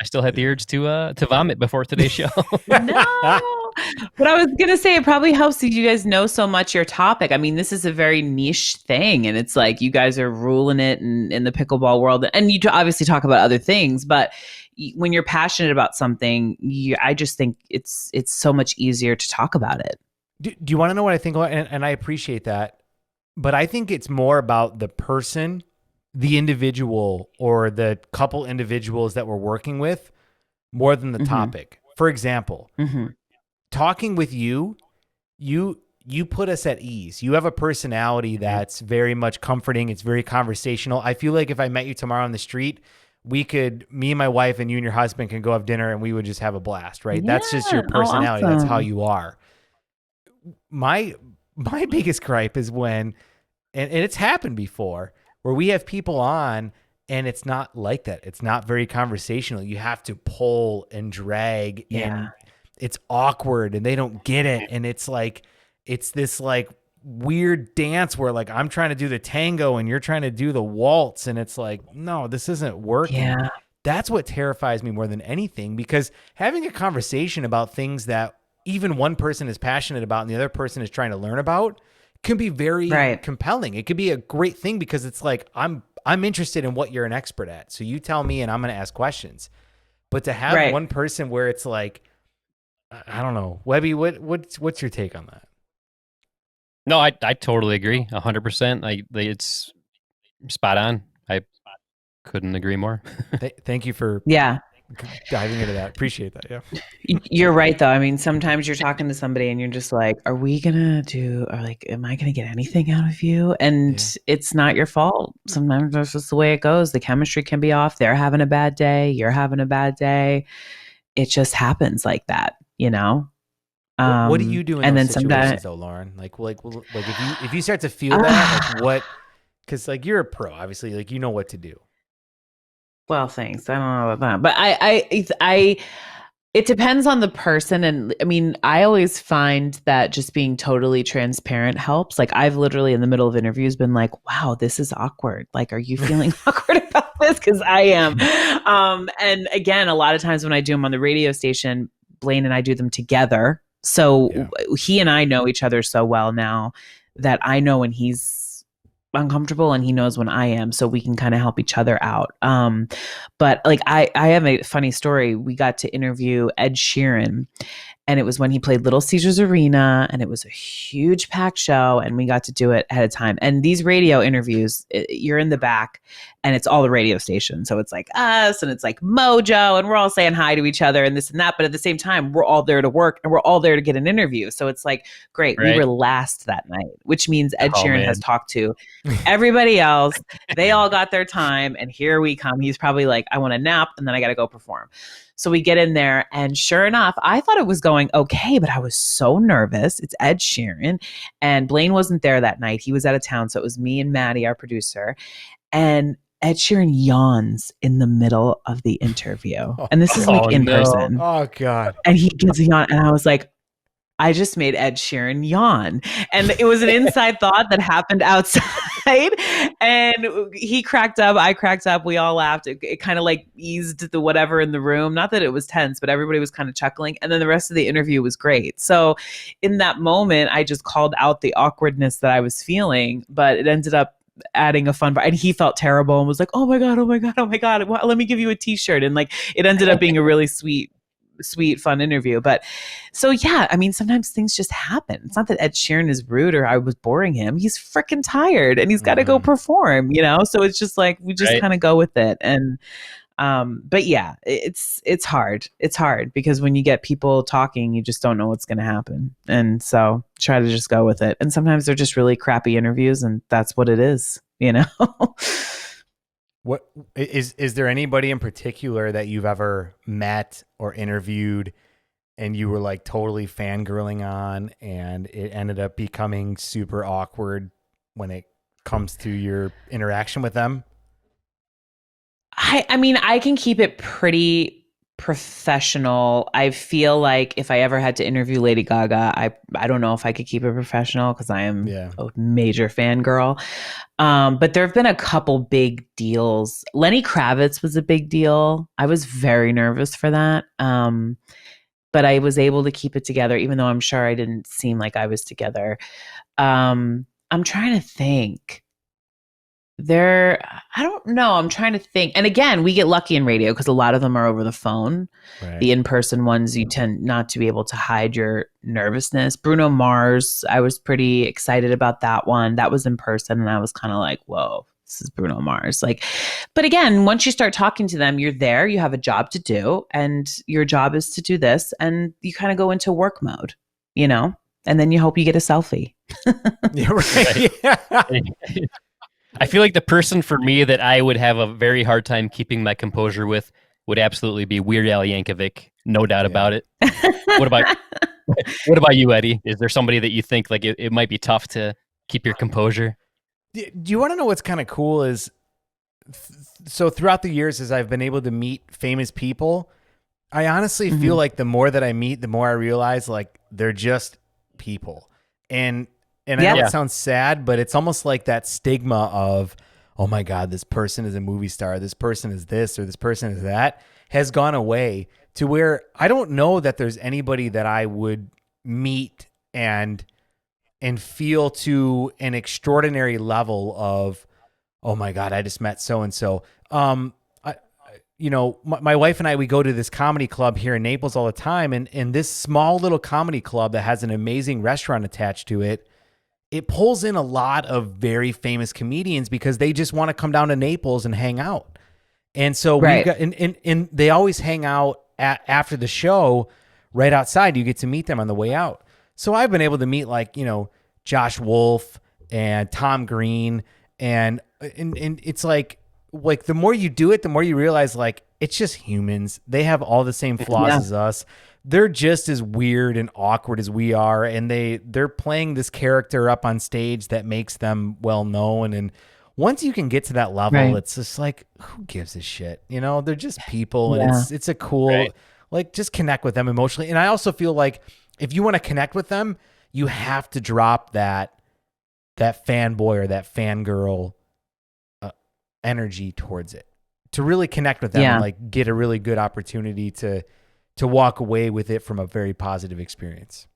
S1: I still had the urge to vomit before today's show.
S3: No. But I was gonna say it probably helps that you guys know so much your topic. I mean, this is a very niche thing, and it's like you guys are ruling it in the pickleball world. And you obviously talk about other things, but when you're passionate about something, I just think it's so much easier to talk about it.
S2: Do you want to know what I think about? And I appreciate that, but I think it's more about the person, the individual, or the couple individuals that we're working with, more than the topic. For example, talking with you put us at ease. You have a personality that's very much comforting. It's very conversational. I feel like if I met you tomorrow on the street, me and my wife and you and your husband can go have dinner and we would just have a blast, right?
S3: Yeah.
S2: That's just your personality.
S3: Awesome.
S2: That's how you are. My biggest gripe is when, and it's happened before, where we have people on and it's not like that. It's not very conversational. You have to pull and drag and it's awkward and they don't get it. And it's like, it's this like weird dance where like I'm trying to do the tango and you're trying to do the waltz. And it's like, no, this isn't working.
S3: Yeah.
S2: That's what terrifies me more than anything, because having a conversation about things that even one person is passionate about and the other person is trying to learn about can be very compelling. It could be a great thing because it's like, I'm interested in what you're an expert at. So you tell me and I'm going to ask questions. But to have one person where it's like, I don't know, Webby, what's your take on that?
S1: No, I totally agree. 100%. It's spot on. I couldn't agree more.
S2: Thank you for diving into that. Appreciate that. Yeah.
S3: You're right though. I mean, sometimes you're talking to somebody and you're just like, are we gonna do, or like, am I gonna get anything out of you? And it's not your fault. Sometimes that's just the way it goes. The chemistry can be off. They're having a bad day. You're having a bad day. It just happens like that, you know?
S2: What do you do in those situations though, Lauren? Like if you start to feel that, like what, cause like you're a pro, obviously, like you know what to do.
S3: Well, thanks. I don't know about that, but it depends on the person. And I mean, I always find that just being totally transparent helps. Like I've literally in the middle of interviews been like, wow, this is awkward. Like, are you feeling awkward about this? Cause I am. And again, a lot of times when I do them on the radio station, Blaine and I do them together. So he and I know each other so well now that I know when he's uncomfortable and he knows when I am, so we can kind of help each other out. But like I have a funny story. We got to interview Ed Sheeran, and it was when he played Little Caesars Arena, and it was a huge packed show, and we got to do it ahead of time. And these radio interviews, you're in the back and it's all the radio stations. So it's like us and it's like Mojo and we're all saying hi to each other and this and that. But at the same time, we're all there to work and we're all there to get an interview. So it's like, great. Right. We were last that night, which means Ed Sheeran has talked to everybody else. They all got their time and here we come. He's probably like, I want a nap and then I got to go perform. So we get in there and sure enough, I thought it was going okay, but I was so nervous. It's Ed Sheeran and Blaine wasn't there that night. He was out of town. So it was me and Maddie, our producer. And Ed Sheeran yawns in the middle of the interview. And this is like in person.
S2: Oh, God.
S3: And he gives a yawn. And I was like, I just made Ed Sheeran yawn. And it was an inside thought that happened outside. And he cracked up. I cracked up. We all laughed. It kind of like eased the whatever in the room. Not that it was tense, but everybody was kind of chuckling. And then the rest of the interview was great. So in that moment, I just called out the awkwardness that I was feeling, but it ended up adding a fun part. And he felt terrible and was like, oh my God. Well, let me give you a t-shirt. And like, it ended up being a really sweet, fun interview. But so, yeah, I mean, sometimes things just happen. It's not that Ed Sheeran is rude or I was boring him. He's freaking tired and he's got to go perform, you know? So it's just like, we just kind of go with it. And, but yeah, it's hard. It's hard because when you get people talking, you just don't know what's going to happen. And so try to just go with it. And sometimes they're just really crappy interviews and that's what it is, you know?
S2: What is there anybody in particular that you've ever met or interviewed and you were like totally fangirling on and it ended up becoming super awkward when it comes to your interaction with them?
S3: I mean, I can keep it pretty professional. I feel like if I ever had to interview Lady Gaga, I don't know if I could keep it professional because I am a major fangirl. But there have been a couple big deals. Lenny Kravitz was a big deal. I was very nervous for that. but I was able to keep it together, even though I'm sure I didn't seem like I was together. I'm trying to think. I don't know. I'm trying to think. And again, we get lucky in radio because a lot of them are over the phone.
S2: Right.
S3: The in-person ones, you tend not to be able to hide your nervousness. Bruno Mars, I was pretty excited about that one. That was in person, and I was kind of like, whoa, this is Bruno Mars. Like, but again, once you start talking to them, you're there, you have a job to do, and your job is to do this, and you kind of go into work mode, and then you hope you get a selfie.
S2: Yeah, right.
S1: Yeah. I feel like the person for me that I would have a very hard time keeping my composure with would absolutely be Weird Al Yankovic, no doubt about it. What about you, Eddie? Is there somebody that you think like it might be tough to keep your composure?
S2: Do you want to know what's kind of cool is, so throughout the years as I've been able to meet famous people, I honestly feel like the more that I meet, the more I realize like they're just people. And I know it sounds sad, but it's almost like that stigma of, oh my God, this person is a movie star, this person is this, or this person is that, has gone away to where I don't know that there's anybody that I would meet and feel to an extraordinary level of, oh my God, I just met so-and-so. My wife and I, we go to this comedy club here in Naples all the time. And this small little comedy club that has an amazing restaurant attached to it, it pulls in a lot of very famous comedians because they just want to come down to Naples and hang out. And so we've got, and they always hang out after the show right outside. You get to meet them on the way out. So I've been able to meet like, Josh Wolf and Tom Green. And it's like the more you do it, the more you realize like, it's just humans. They have all the same flaws as us. They're just as weird and awkward as we are. And they're playing this character up on stage that makes them well known. And once you can get to that level, it's just like, who gives a shit? They're just people. And it's a cool, like just connect with them emotionally. And I also feel like if you want to connect with them, you have to drop that fanboy or that fangirl energy towards it to really connect with them and like get a really good opportunity to walk away with it from a very positive experience.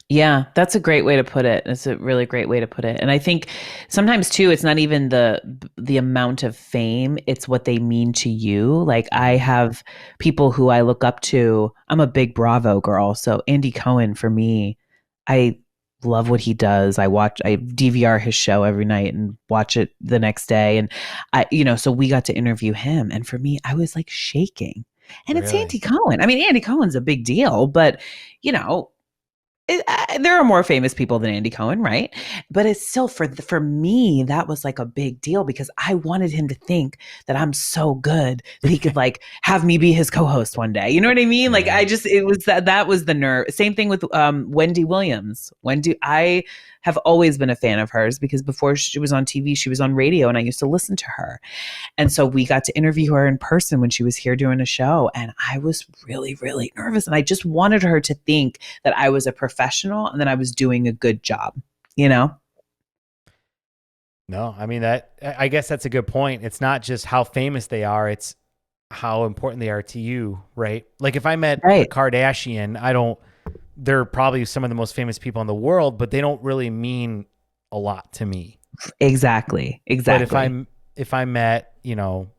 S3: Yeah, that's a great way to put it. It's a really great way to put it. And I think sometimes too, it's not even the amount of fame, it's what they mean to you. Like I have people who I look up to. I'm a big Bravo girl. So Andy Cohen, for me, I love what he does. I DVR his show every night and watch it the next day. And so we got to interview him. And for me, I was like shaking. And it's Andy Cohen. I mean, Andy Cohen's a big deal, but there are more famous people than Andy Cohen, right? But it's still for me, that was like a big deal because I wanted him to think that I'm so good that he could like have me be his co-host one day. You know what I mean? Like it was that was the nerve. Same thing with Wendy Williams. I have always been a fan of hers because before she was on TV, she was on radio and I used to listen to her. And so we got to interview her in person when she was here doing a show. And I was really, really nervous. And I just wanted her to think that I was a professional and that I was doing a good job, No,
S2: I mean, I guess that's a good point. It's not just how famous they are. It's how important they are to you, right? Like if I met a Kardashian, they're probably some of the most famous people in the world, but they don't really mean a lot to me.
S3: Exactly.
S2: But if I met,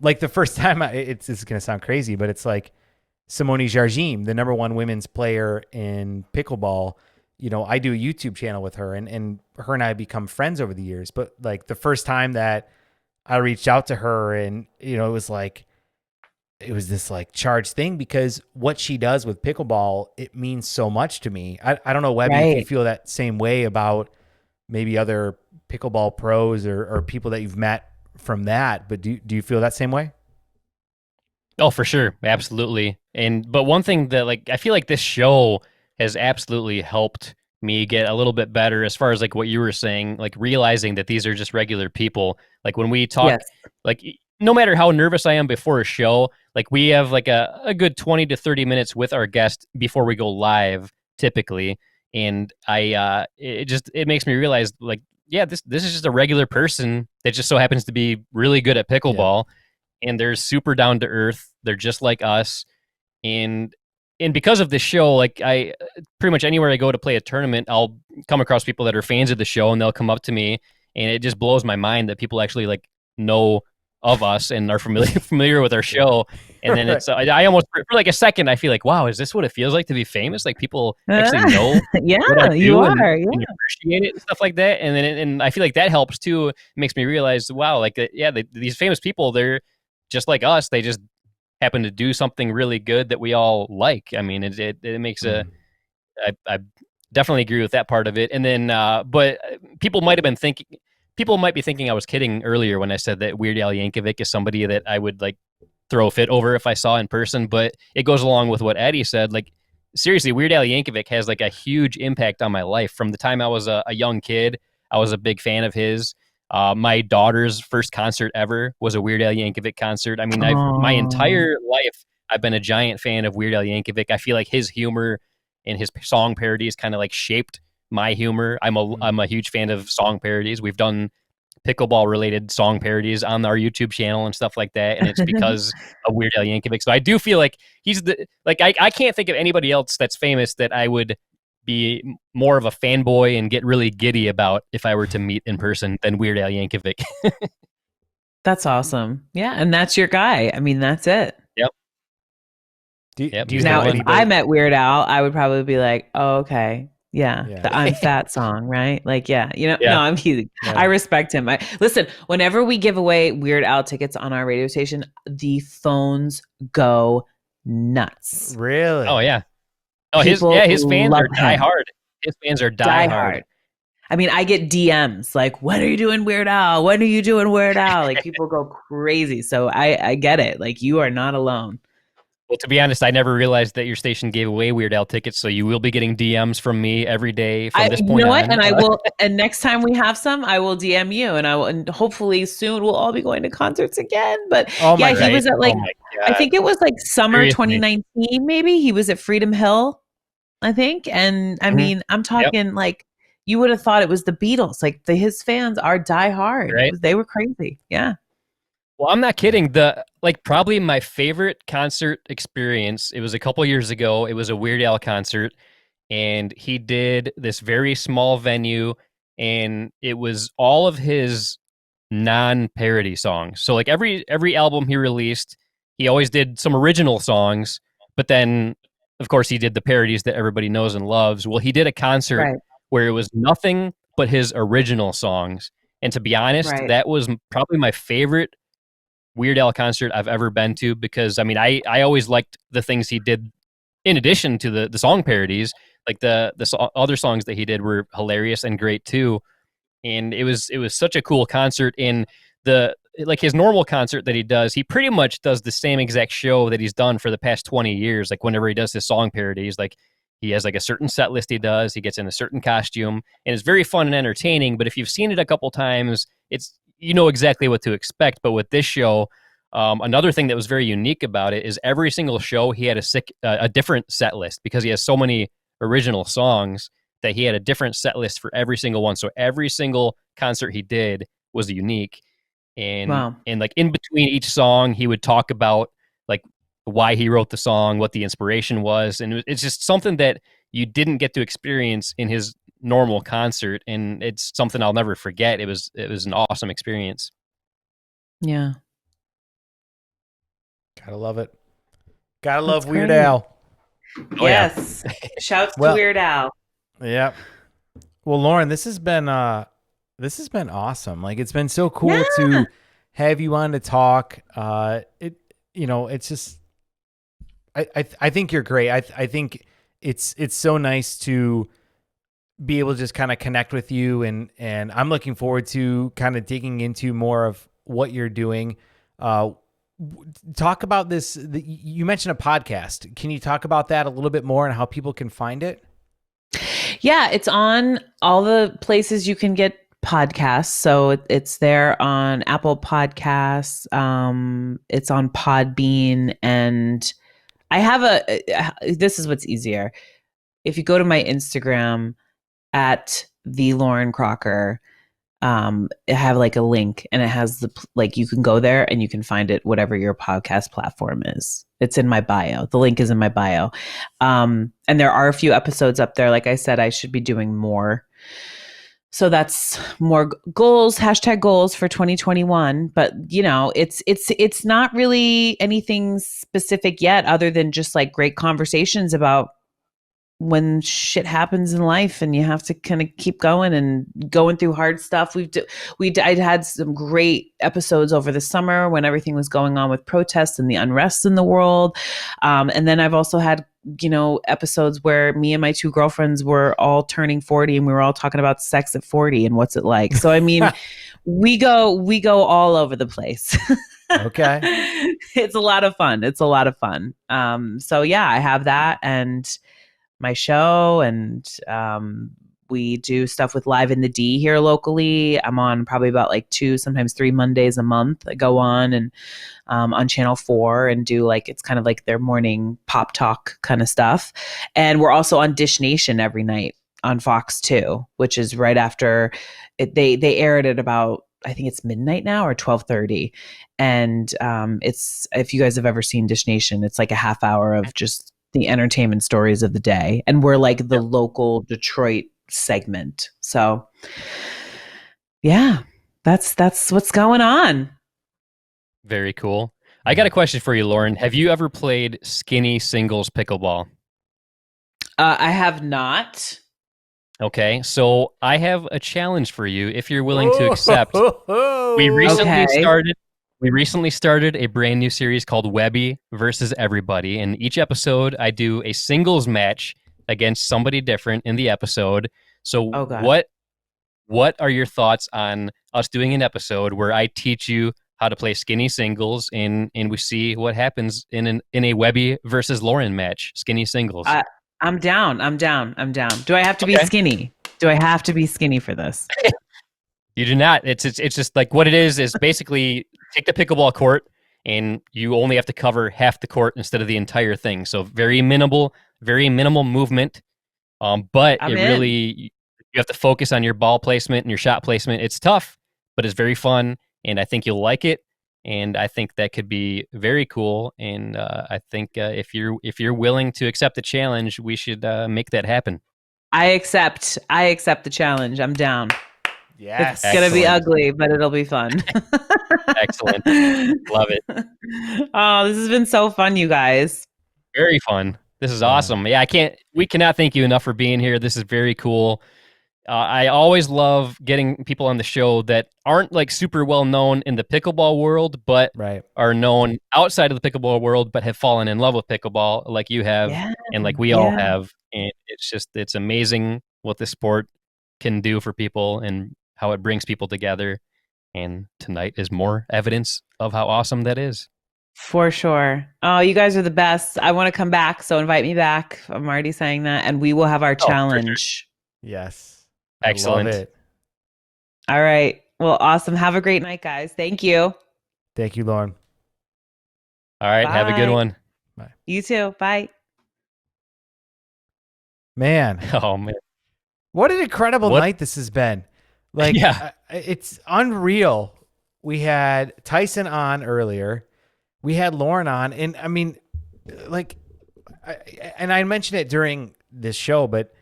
S2: like the first time, it's going to sound crazy, but it's like Simone Jardim, the number one women's player in pickleball. I do a YouTube channel with her and her and I have become friends over the years. But like the first time that I reached out to her and, it was this like charged thing because what she does with pickleball, it means so much to me. I don't know, Webby, if you feel that same way about maybe other pickleball pros or people that you've met from that, but do you feel that same way?
S1: Oh, for sure. Absolutely. But one thing that like, I feel like this show has absolutely helped me get a little bit better as far as like what you were saying, like realizing that these are just regular people. Like when we talk, like no matter how nervous I am before a show, like we have like a good 20 to 30 minutes with our guest before we go live typically. And it makes me realize like, yeah, this is just a regular person that just so happens to be really good at pickleball and they're super down to earth. They're just like us. And and because of this show, like I pretty much anywhere I go to play a tournament, I'll come across people that are fans of the show, and they'll come up to me, and it just blows my mind that people actually like know of us and are familiar with our show. And then it's I almost for like a second I feel like, wow, is this what it feels like to be famous? Like people actually know what I do
S3: you are,
S1: and appreciate it and stuff like that. And then and I feel like that helps too. It makes me realize, wow, like these famous people, they're just like us. They just happen to do something really good that we all like. I mean, it makes I definitely agree with that part of it. And then, but people might be thinking I was kidding earlier when I said that Weird Al Yankovic is somebody that I would like throw a fit over if I saw in person. But it goes along with what Eddie said. Like, seriously, Weird Al Yankovic has like a huge impact on my life. From the time I was a young kid, I was a big fan of his. My daughter's first concert ever was a Weird Al Yankovic concert. I mean, my entire life, I've been a giant fan of Weird Al Yankovic. I feel like his humor and his song parodies kind of like shaped my humor. I'm a huge fan of song parodies. We've done pickleball related song parodies on our YouTube channel and stuff like that, and it's because of Weird Al Yankovic. So I do feel like he's I can't think of anybody else that's famous that I would be more of a fanboy and get really giddy about if I were to meet in person than Weird Al Yankovic.
S3: That's awesome. Yeah, and that's your guy. I mean, that's it.
S1: Yep.
S2: Do you
S3: now,
S2: know
S3: if I met Weird Al, I would probably be like, "Oh, okay, yeah. The I'm Fat song, right? Like, yeah, you know, no, I'm teasing. I respect him. Listen, whenever we give away Weird Al tickets on our radio station, the phones go nuts.
S2: Really?
S1: Oh yeah. Oh, his fans are diehard. His fans are diehard.
S3: I mean, I get DMs like, "When are you doing Weird Al? When are you doing Weird Al?" Like, people go crazy. So I get it. Like, you are not alone.
S1: Well, to be honest, I never realized that your station gave away Weird Al tickets, so you will be getting DMs from me every day from this point on.
S3: You know what? And I will. And next time we have some, I will DM you, and I will. And hopefully soon we'll all be going to concerts again. But he was at like I think it was like summer 2019, maybe. He was at Freedom Hill, I think. And I mean, I'm talking like you would have thought it was the Beatles. Like his fans are diehard. Right? They were crazy. Yeah.
S1: Well, I'm not kidding. Probably my favorite concert experience, it was a couple years ago. It was a Weird Al concert, and he did this very small venue, and it was all of his non-parody songs. So like every album he released, he always did some original songs, but then of course he did the parodies that everybody knows and loves. Well, he did a concert where it was nothing but his original songs. And to be honest, that was probably my favorite Weird Al concert I've ever been to, because I mean, I always liked the things he did in addition to the song parodies. Like the other songs that he did were hilarious and great too. And it was such a cool concert. In his normal concert that he does, he pretty much does the same exact show that he's done for the past 20 years. Like whenever he does his song parodies, like he has like a certain set list he does, he gets in a certain costume, and it's very fun and entertaining. But if you've seen it a couple times, you know exactly what to expect. But with this show, another thing that was very unique about it is every single show he had a different set list, because he has so many original songs that he had a different set list for every single one. So every single concert he did was unique. And and like in between each song, he would talk about like why he wrote the song, what the inspiration was, and it's just something that you didn't get to experience in his normal concert, and it's something I'll never forget. It was an awesome experience.
S3: Yeah.
S2: Gotta love it. Gotta love Weird Al.
S3: Yes. Shouts to Weird Al.
S2: Yep. Well, Lauren, this has been awesome. Like, it's been so cool to have you on to talk. It's just I think you're great. I think it's so nice to be able to just kind of connect with you, and I'm looking forward to kind of digging into more of what you're doing. Talk about this. You mentioned a podcast. Can you talk about that a little bit more and how people can find it?
S3: Yeah, it's on all the places you can get podcasts. So it's there on Apple Podcasts. It's on Podbean, and I have this is what's easier. If you go to my Instagram at the Lauren Crocker, it have like a link, and it has like, you can go there and you can find it whatever your podcast platform is. It's in my bio. The link is in my bio. And there are a few episodes up there. Like I said, I should be doing more. So that's more goals, #goals for 2021. But it's not really anything specific yet, other than just like great conversations about when shit happens in life and you have to kind of keep going and going through hard stuff. I'd had some great episodes over the summer when everything was going on with protests and the unrest in the world. And then I've also had, episodes where me and my 2 girlfriends were all turning 40 and we were all talking about sex at 40 and what's it like. So, I mean, we go all over the place.
S2: Okay.
S3: It's a lot of fun. So yeah, I have that and my show, and we do stuff with Live in the D here locally. I'm on probably about like 2, sometimes 3 Mondays a month. I go on and on Channel 4 and do like, it's kind of like their morning pop talk kind of stuff. And we're also on Dish Nation every night on Fox 2, which is right after they air it at about, I think it's midnight now or 12:30. And it's, if you guys have ever seen Dish Nation, it's like a half hour of just the entertainment stories of the day. And we're like the local Detroit segment. So yeah, that's what's going on.
S1: Very cool. I got a question for you, Lauren. Have you ever played skinny singles pickleball?
S3: I have not.
S1: Okay, so I have a challenge for you if you're willing to accept. We recently started a brand new series called Webby versus Everybody. In each episode, I do a singles match against somebody different in the episode. So what are your thoughts on us doing an episode where I teach you how to play skinny singles and we see what happens in a Webby versus Lauren match, skinny singles?
S3: I'm down. Do I have to be skinny? Do I have to be skinny for this?
S1: You do not. It's just like what it is basically take the pickleball court and you only have to cover half the court instead of the entire thing. So very minimal movement. But you have to focus on your ball placement and your shot placement. It's tough, but it's very fun, and I think you'll like it. And I think that could be very cool. And I think if you're willing to accept the challenge, we should make that happen.
S3: I accept the challenge. I'm down.
S2: Yes.
S3: It's going to be ugly, but it'll be fun.
S1: Excellent. Love it.
S3: Oh, this has been so fun, you guys.
S1: Very fun. This is awesome. Yeah, we cannot thank you enough for being here. This is very cool. I always love getting people on the show that aren't like super well known in the pickleball world, but are known outside of the pickleball world, but have fallen in love with pickleball like you have and like we all have. And it's amazing what this sport can do for people and how it brings people together. And tonight is more evidence of how awesome that is.
S3: For sure. Oh, you guys are the best. I want to come back, so invite me back. I'm already saying that. And we will have our challenge.
S2: Sure. Yes.
S1: Excellent.
S2: I love it.
S3: All right. Well, awesome. Have a great night, guys. Thank you.
S2: Thank you, Lauren.
S1: All right.
S3: Bye.
S1: Have a good one.
S2: Bye.
S3: You too. Bye.
S2: Man.
S1: Oh, man.
S2: What an incredible night this has been. Like, it's unreal. We had Tyson on earlier. We had Lauren on. And I mean, like, I mentioned it during this show, but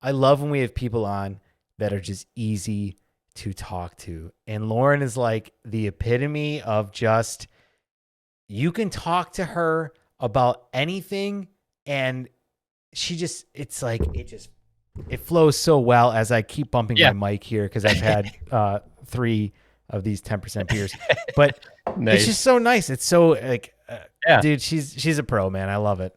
S2: I love when we have people on that are just easy to talk to. And Lauren is like the epitome of just, you can talk to her about anything and she just, it's like, it flows so well as I keep bumping my mic here because I've had 3 of these 10% beers. But it's just so nice. It's so like, dude, she's a pro, man. I love it.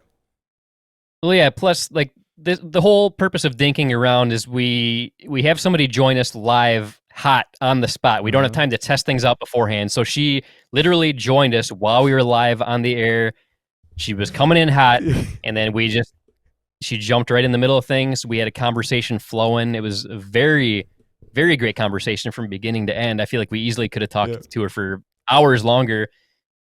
S1: Well, yeah. Plus, like the whole purpose of dinking around is we have somebody join us live, hot on the spot. We don't have time to test things out beforehand. So she literally joined us while we were live on the air. She was coming in hot, and then she jumped right in the middle of things. We had a conversation flowing. It was a very, very great conversation from beginning to end. I feel like we easily could have talked to her for hours longer.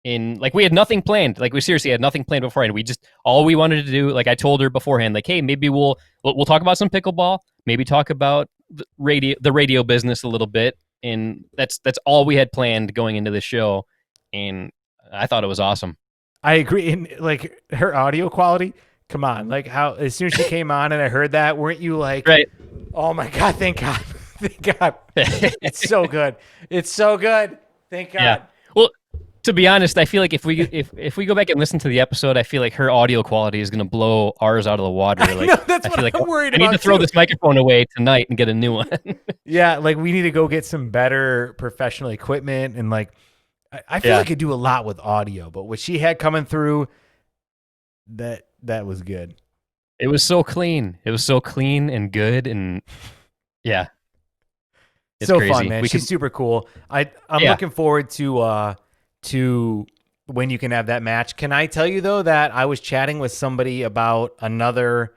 S1: And like we had nothing planned. Like we seriously had nothing planned beforehand. All we wanted to do, like I told her beforehand, like, hey, maybe we'll talk about some pickleball, maybe talk about the radio business a little bit, and that's all we had planned going into the show, and I thought it was awesome.
S2: I agree. And like her audio quality, come on, like how as soon as she came on and I heard that, weren't you like,
S1: right?
S2: Oh my God, thank God. Thank God. It's so good. It's so good. Thank God.
S1: Yeah. Well, to be honest, I feel like if we go back and listen to the episode, I feel like her audio quality is going to blow ours out of the water. Like,
S2: I know, that's
S1: I
S2: what
S1: feel like
S2: I'm worried about.
S1: I need to throw this microphone away tonight and get a new one.
S2: Yeah, like we need to go get some better professional equipment, and like I feel like I do a lot with audio, but what she had coming through, that was good.
S1: It was so clean. It was so clean and good, and yeah, it's
S2: so
S1: crazy.
S2: Fun, man. She's super cool. I'm looking forward to when you can have that match. Can I tell you though that I was chatting with somebody about another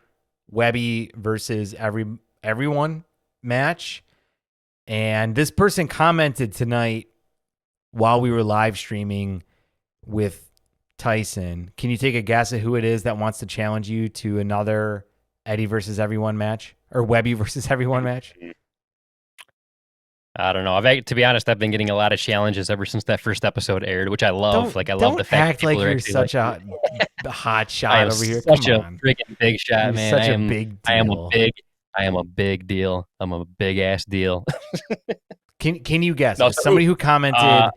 S2: Webby versus everyone match, and this person commented tonight while we were live streaming with Tyson. Can you take a guess at who it is that wants to challenge you to another Eddie versus everyone match or Webby versus everyone match?
S1: I don't know. To be honest, I've been getting a lot of challenges ever since that first episode aired, which I love. I love the fact that
S2: like
S1: people are
S2: you're such a hot shot over here.
S1: Such a freaking big shot, man.
S2: Such a big deal.
S1: I am a big deal. I'm a big ass deal.
S2: Can you guess? No, somebody who commented,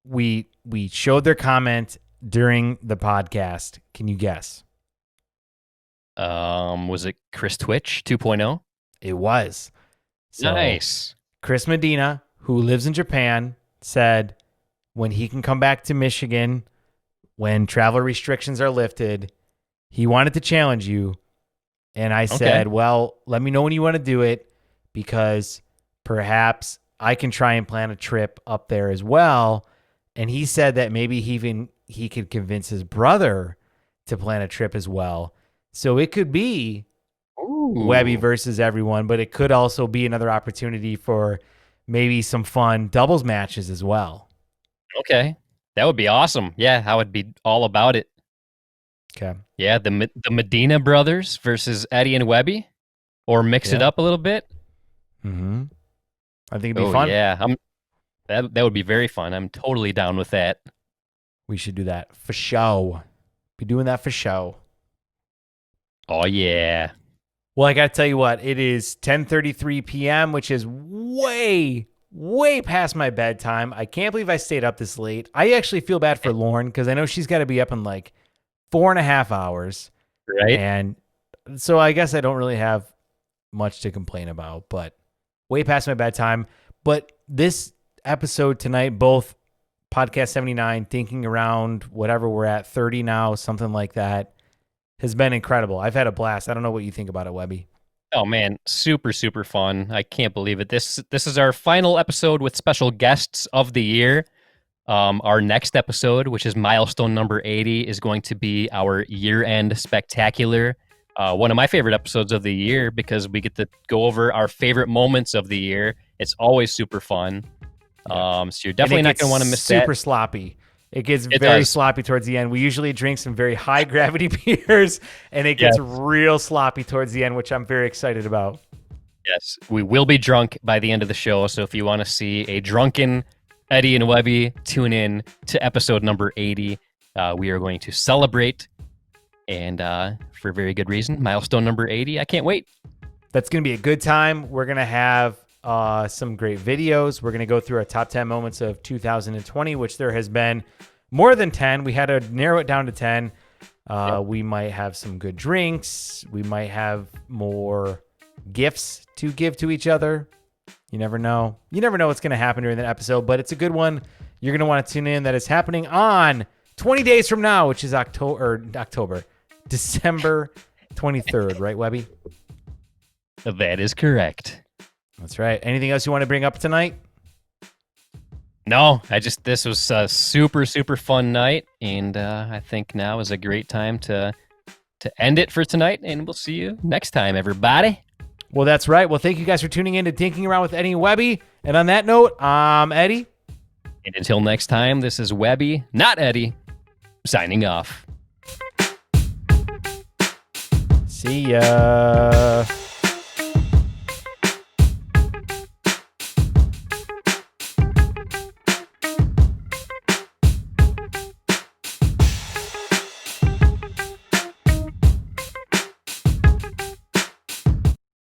S2: we showed their comment during the podcast. Can you guess?
S1: Was it Chris Twitch 2.0?
S2: It was. So,
S1: nice.
S2: Chris Medina, who lives in Japan, said when he can come back to Michigan, when travel restrictions are lifted, he wanted to challenge you. And I said, well, let me know when you want to do it, because perhaps I can try and plan a trip up there as well. And he said that maybe he could convince his brother to plan a trip as well. So it could be Webby versus everyone, but it could also be another opportunity for maybe some fun doubles matches as well.
S1: Okay. That would be awesome. Yeah, I would be all about it.
S2: Okay.
S1: Yeah, the Medina brothers versus Eddie and Webby, or mix it up a little bit.
S2: Mm-hmm. I think it'd be fun.
S1: Yeah, that would be very fun. I'm totally down with that.
S2: We should do that for show. Be doing that for show.
S1: Oh yeah.
S2: Well, I got to tell you what, it is 10:33 p.m., which is way past my bedtime. I can't believe I stayed up this late. I actually feel bad for Lauren because I know she's got to be up in like 4.5 hours.
S1: Right.
S2: And so I guess I don't really have much to complain about, but way past my bedtime. But this episode tonight, both podcast 79, thinking around whatever we're at, 30 now, something like that, has been incredible. I've had a blast. I don't know what you think about it, Webby.
S1: Oh man, super, super fun. I can't believe it. This is our final episode with special guests of the year. Our next episode, which is milestone number 80, is going to be our year-end spectacular. One of my favorite episodes of the year because we get to go over our favorite moments of the year. It's always super fun. So you're definitely not going to want to miss that.
S2: Super sloppy. It gets very sloppy towards the end. We usually drink some very high gravity beers, and it gets real sloppy towards the end, which I'm very excited about.
S1: Yes, we will be drunk by the end of the show. So if you want to see a drunken Eddie and Webby, tune in to episode number 80. We are going to celebrate, and for very good reason, milestone number 80. I can't wait.
S2: That's going to be a good time. We're going to have some great videos. We're going to go through our top 10 moments of 2020, which there has been more than 10. We had to narrow it down to 10. We might have some good drinks. We might have more gifts to give to each other. You never know. You never know what's going to happen during that episode, but it's a good one. You're going to want to tune in. That is happening on 20 days from now, which is December 23rd, right, Webby?
S1: That is correct.
S2: That's right. Anything else you want to bring up tonight?
S1: No, this was a super, super fun night, and I think now is a great time to end it for tonight, and we'll see you next time, everybody.
S2: Well, that's right. Well, thank you guys for tuning in to Dinking Around with Eddie and Webby. And on that note, I'm Eddie.
S1: And until next time, this is Webby, not Eddie, signing off.
S2: See ya.